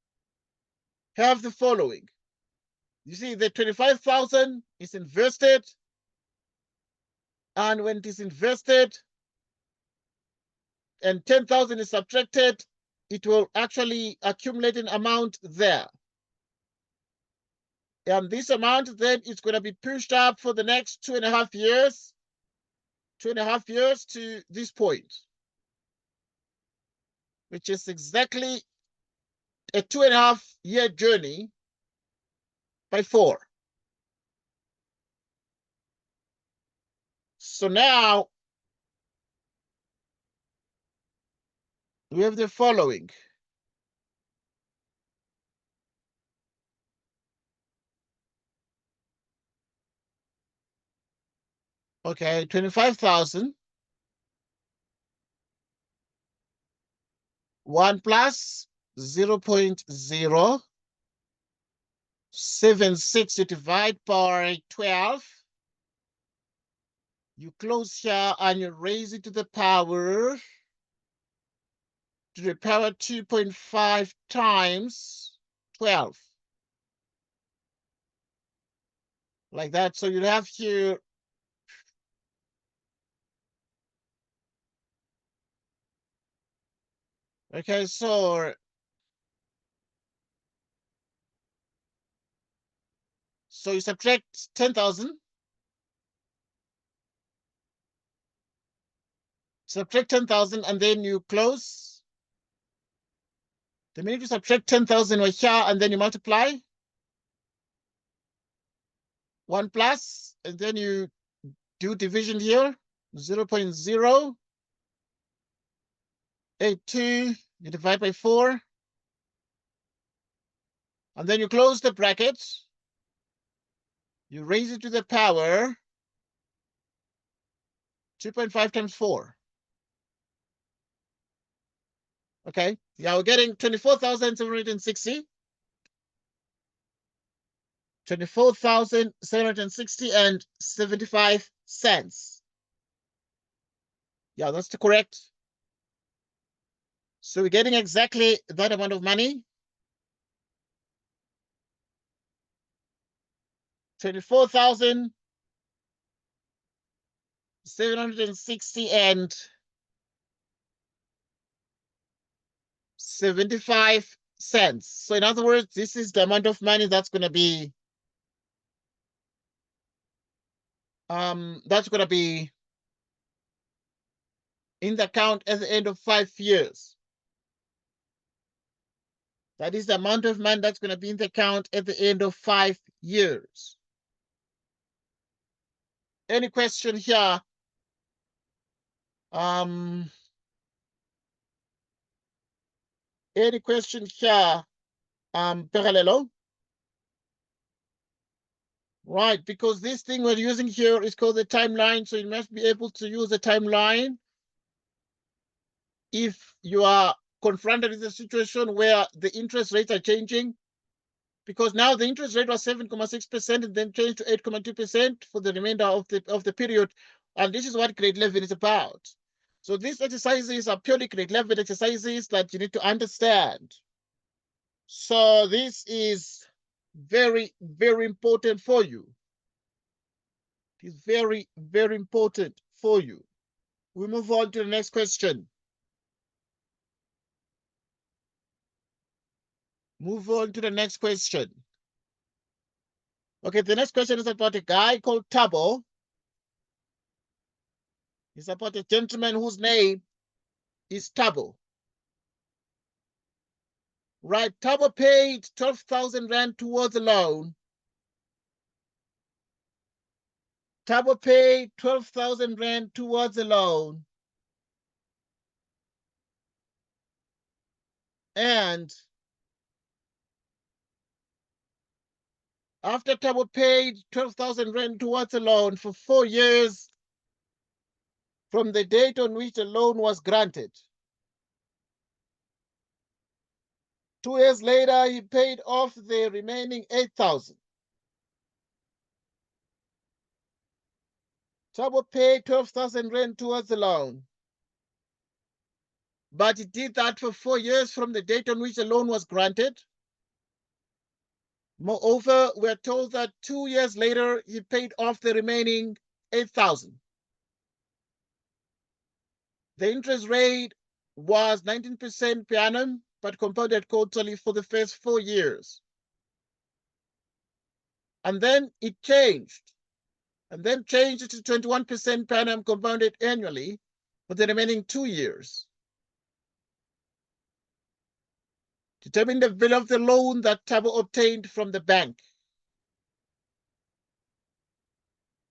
have the following. You see, the 25,000 is invested. And when it is invested and 10,000 is subtracted, it will actually accumulate an amount there. And this amount then is going to be pushed up for the next 2.5 years, 2.5 years to this point, which is exactly a 2.5-year journey by 4. So now we have the following. Okay, 25,000. 1 plus 0.076 you divide by 12. You close here and you raise it to the power 2.5 times 12. Like that. So you have here okay, so you subtract 10,000. Subtract 10,000 and then you close. The minute you subtract 10,000 over here and then you multiply 1 plus, and then you do division here, 0.082, you divide by 4, and then you close the bracket, you raise it to the power 2.5 times 4. Okay, yeah, we're getting 24,760. 24,760 and 75 cents. Yeah, that's the correct. So we're getting exactly that amount of money. 24,760 and 75 cents. So in other words, this is the amount of money that's going to be in the account at the end of 5 years. That is the amount of money that's going to be in the account at the end of 5 years. Any question here? Any question here? Parallelo? Right, because this thing we're using here is called the timeline, so you must be able to use the timeline if you are confronted with a situation where the interest rates are changing, because now the interest rate was 7.6% and then changed to 8.2% for the remainder of the period. And this is what grade 11 is about. So these exercises are purely grade 11 exercises that you need to understand. So this is very, very important for you. It is very, very important for you. We move on to the next question. Move on to the next question. Okay, the next question is about a guy called Tabo. It's about a gentleman whose name is Tabo. Right, Tabo paid 12,000 Rand towards a loan. Tabo paid 12,000 Rand towards a loan. And after Tabo paid 12,000 Rand towards a loan for 4 years from the date on which the loan was granted, 2 years later, he paid off the remaining 8,000. Tabo paid 12,000 Rand towards the loan. But he did that for 4 years from the date on which the loan was granted. Moreover, we're told that 2 years later, he paid off the remaining 8,000. The interest rate was 19% per annum, but compounded quarterly for the first 4 years. And then it changed, and then changed to 21% per annum compounded annually for the remaining 2 years. Determine the value of the loan that Tabo obtained from the bank.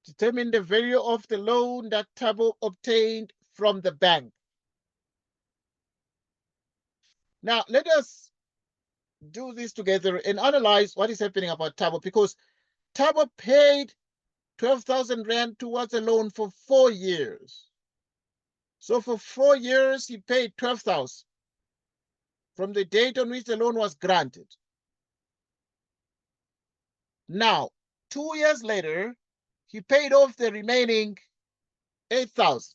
Determine the value of the loan that Tabo obtained from the bank. Now, let us do this together and analyze what is happening about Tabo, because Tabo paid 12,000 Rand towards a loan for 4 years. So for 4 years, he paid 12,000 from the date on which the loan was granted. Now, 2 years later, he paid off the remaining 8,000.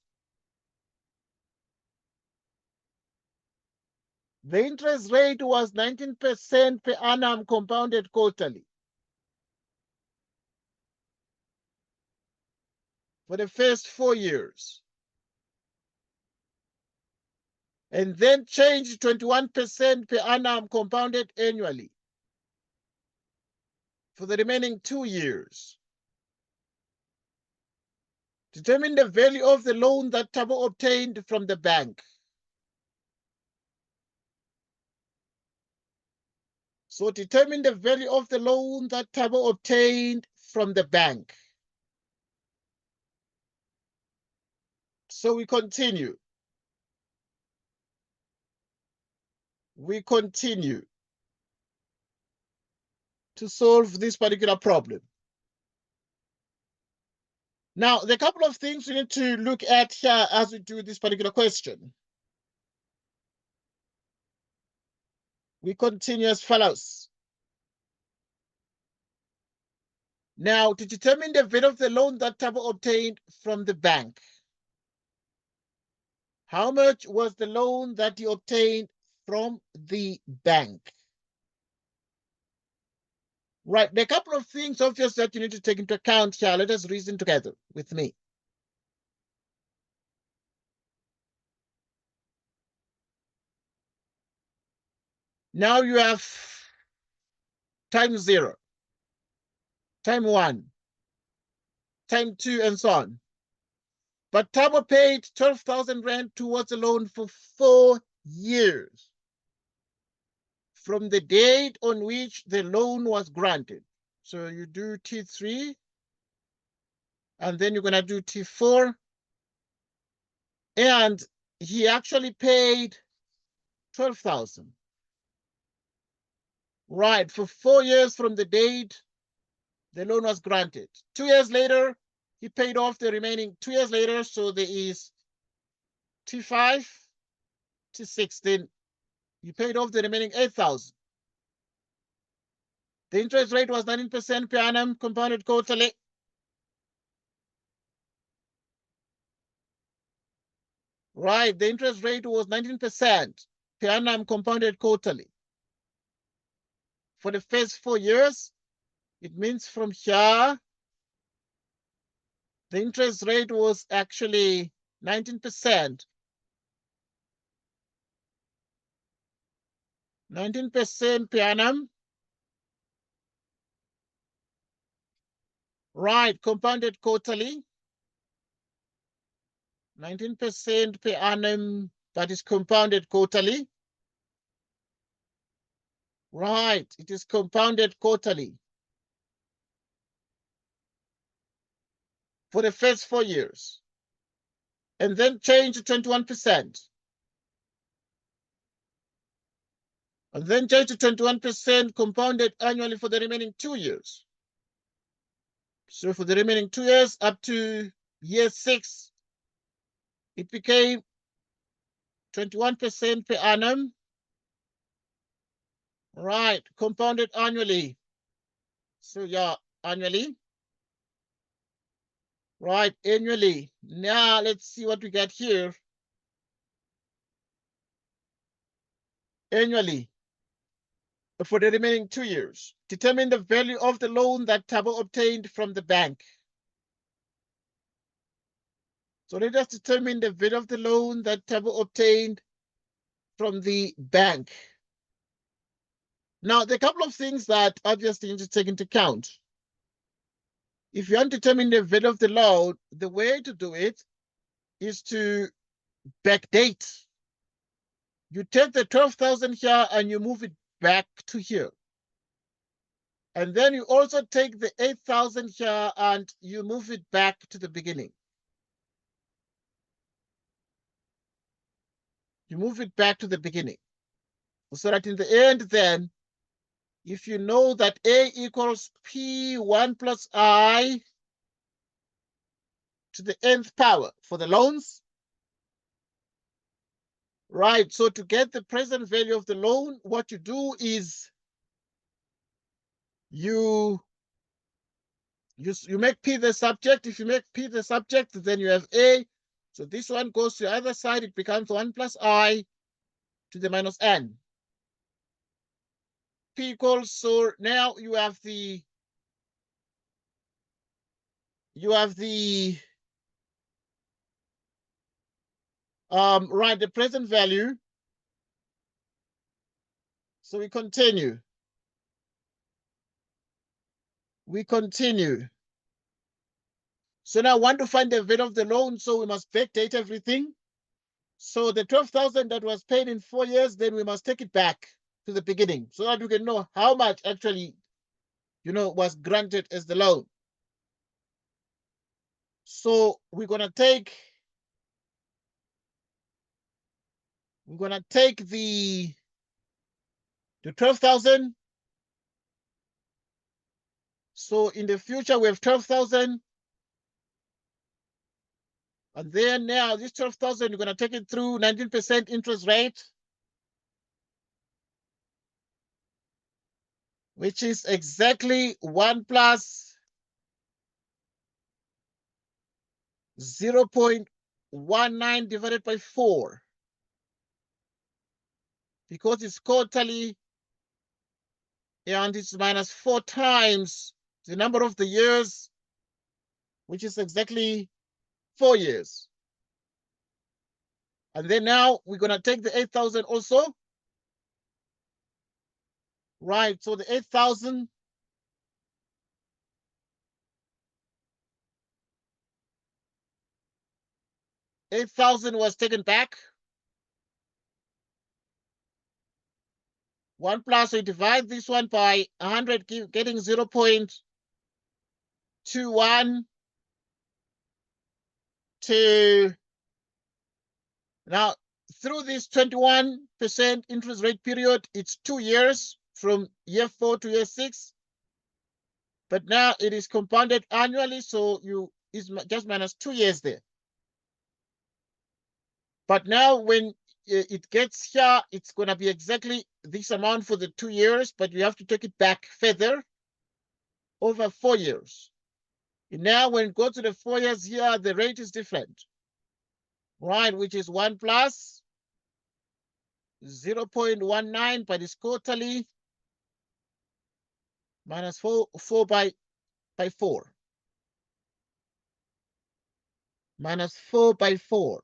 The interest rate was 19% per annum compounded quarterly for the first 4 years, and then changed 21% per annum compounded annually for the remaining 2 years. Determine the value of the loan that Tabo obtained from the bank. So determine the value of the loan that Tabo obtained from the bank. So we continue. We continue to solve this particular problem. Now, there are a couple of things we need to look at here as we do this particular question. We continue as follows. Now, to determine the value of the loan that Tabo obtained from the bank, how much was the loan that he obtained from the bank? Right, there are a couple of things, obviously, that you need to take into account here. Let us reason together with me. Now you have time 0, time 1, time 2, and so on. But Thabo paid 12,000 rand towards the loan for 4 years from the date on which the loan was granted. So you do T3, and then you're going to do T4. And he actually paid 12,000. Right, for 4 years from the date the loan was granted. 2 years later, he paid off the remaining 2 years later. So there is T5, T6. Then he paid off the remaining 8,000. The interest rate was 19% per annum, compounded quarterly. Right, the interest rate was 19% per annum, compounded quarterly. For the first 4 years, it means from here, the interest rate was actually 19%. 19% per annum. Right, compounded quarterly. 19% per annum, that is compounded quarterly. Right, it is compounded quarterly for the first 4 years. And then change to 21%. And then change to 21% compounded annually for the remaining 2 years. So for the remaining 2 years up to year 6, it became 21% per annum. Right, compounded annually. So yeah, annually. Right, annually. Now let's see what we got here. Annually for the remaining 2 years. Determine the value of the loan that Thabo obtained from the bank. So let us determine the value of the loan that Thabo obtained from the bank. Now, there are a couple of things that obviously you need to take into account. If you want to determine the value of the loan, the way to do it is to backdate. You take the 12,000 here and you move it back to here. And then you also take the 8,000 here and you move it back to the beginning. You move it back to the beginning. So that in the end then, if you know that A equals P1 plus I to the nth power for the loans, right? So to get the present value of the loan, what you do is you make P the subject. If you make P the subject, then you have A. So this one goes to the other side. It becomes 1 plus I to the minus N. P equals, so now you have the right, the present value. So we continue. So now I want to find the value of the loan, so we must backdate everything. So the 12,000 that was paid in 4 years, then we must take it back to the beginning so that we can know how much actually, was granted as the loan. So we're gonna take the 12,000. So in the future we have 12,000. And then now this 12,000, you're gonna take it through 19% interest rate, which is exactly 1 plus 0.19 divided by 4. Because it's quarterly and it's minus 4 times the number of the years, which is exactly 4 years. And then now we're going to take the 8,000 also. Right, so the 8,000. 8,000 was taken back. 1 plus, we divide this one by 100, getting 0.21 to, now through this 21% interest rate period, it's 2 years from year 4 to year 6. But now it is compounded annually, so you is just minus 2 years there. But now when it gets here, it's going to be exactly this amount for the 2 years, but you have to take it back further over 4 years. And now when it goes to the 4 years here, the rate is different, right? Which is 1 plus 0.19, but it's quarterly, minus 4 by 4. Minus 4 by 4.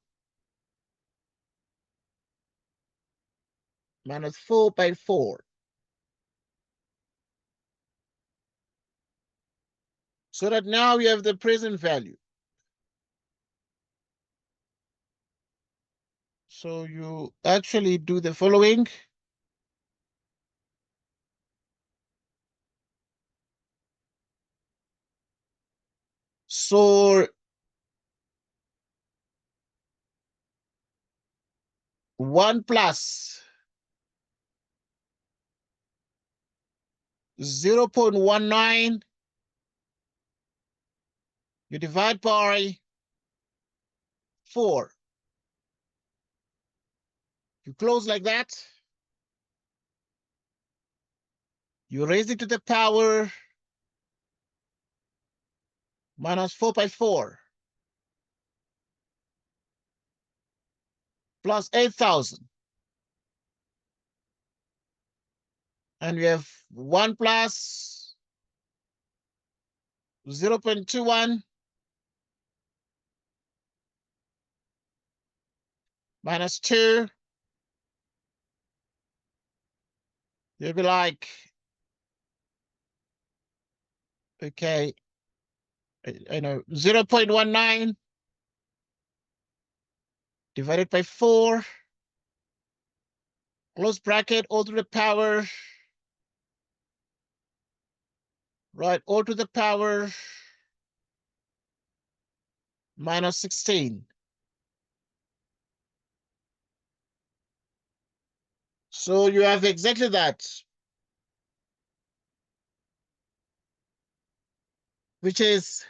Minus 4 by 4. So that now we have the present value. So you actually do the following. So 1 plus 0.19, you divide by 4. You close like that. You raise it to the power minus 4 by 4 plus 8,000. And we have 1 plus 0.21 minus 2. You'll be like, okay, I know 0.19 divided by 4, close bracket, all to the power, right, all to the power minus 16. So you have exactly that, which is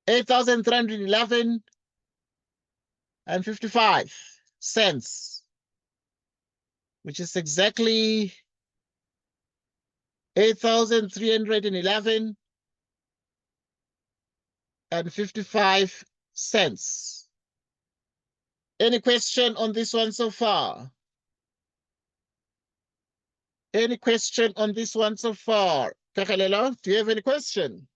8,311 and 55 cents, which is exactly 8,311 and 55 cents. Any question on this one so far? Any question on this one so far? Pekalelo, do you have any question?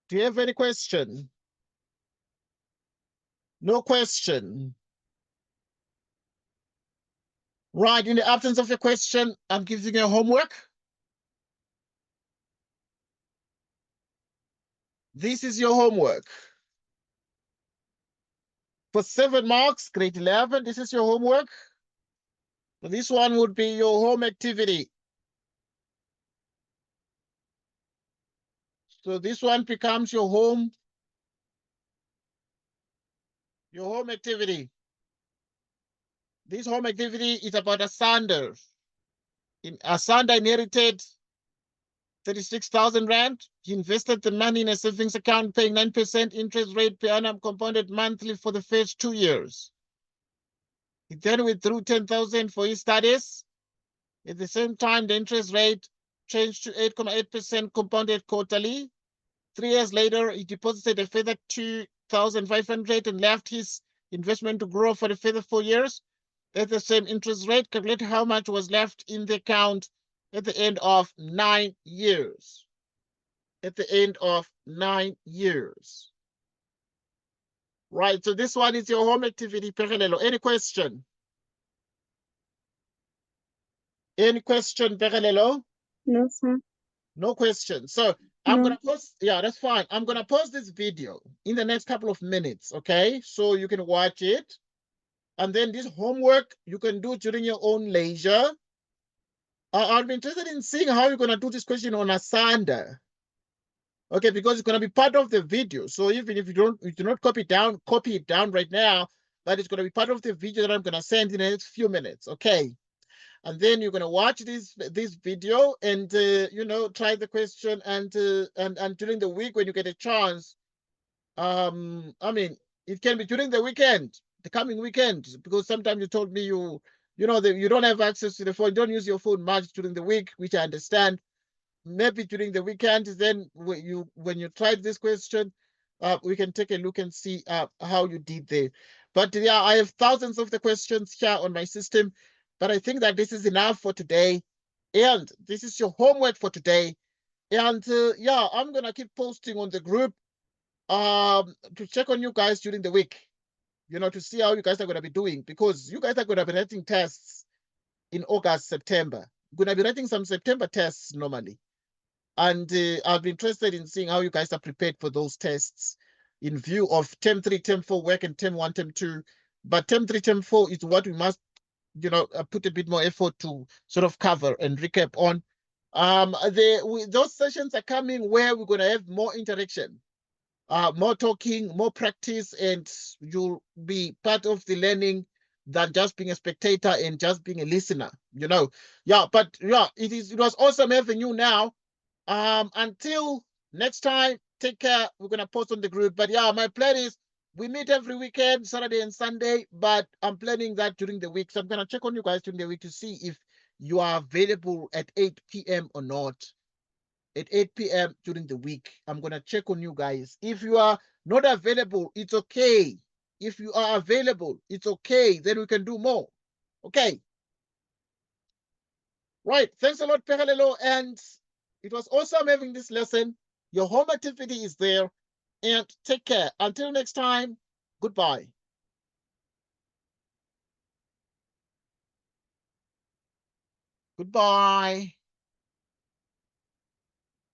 Do you have any question? No question. Right, in the absence of a question, I'm giving you homework. This is your homework. For 7 marks, grade 11, this is your homework. So this one would be your home activity. So this one becomes your home activity. This home activity is about Asander. Asander inherited 36,000 Rand. He invested the money in a savings account, paying 9% interest rate per annum compounded monthly for the first 2 years. He then withdrew 10,000 for his studies. At the same time, the interest rate changed to 8.8% compounded quarterly. 3 years later, he deposited a further 2,500 and left his investment to grow for a further 4 years at the same interest rate. Calculate how much was left in the account at the end of 9 years. At the end of 9 years. Right, so this one is your home activity, Pegelelo. Any question? Any question, Pegelelo? No, sir. No question. So I'm No. gonna post, yeah, that's fine. I'm gonna post this video in the next couple of minutes, okay? So you can watch it. And then this homework you can do during your own leisure. I'll be interested in seeing how you're gonna do this question on Asanda. Okay, because it's gonna be part of the video. So even if you do not copy it down right now, but it's gonna be part of the video that I'm gonna send in the next few minutes. Okay. And then you're gonna watch this video and try the question and during the week when you get a chance, I mean, it can be during the weekend, the coming weekend, because sometimes you told me that you don't have access to the phone, you don't use your phone much during the week, which I understand. Maybe during the weekend, then when you tried this question, we can take a look and see how you did there. But yeah, I have thousands of the questions here on my system, but I think that this is enough for today. And this is your homework for today. And yeah, I'm gonna keep posting on the group to check on you guys during the week, to see how you guys are going to be doing, because you guys are going to be writing tests in August, September. You're going to be writing some September tests normally. And I'll be interested in seeing how you guys are prepared for those tests in view of term 3, term 4 work and term 1, term 2. But term 3, term 4 is what we must, put a bit more effort to sort of cover and recap on. Those sessions are coming where we're going to have more interaction, more talking, more practice, and you'll be part of the learning than just being a spectator and just being a listener. Yeah, but yeah, it was awesome having you now. Until next time, take care. We're gonna post on the group. But yeah, my plan is we meet every weekend, Saturday and Sunday, but I'm planning that during the week. So I'm gonna check on you guys during the week to see if you are available at 8 p.m. or not. At 8 p.m. during the week. I'm going to check on you guys. If you are not available, it's okay. If you are available, it's okay. Then we can do more. Okay. Right. Thanks a lot, Pegalelo. And it was awesome having this lesson. Your home activity is there. And take care. Until next time, goodbye. Goodbye.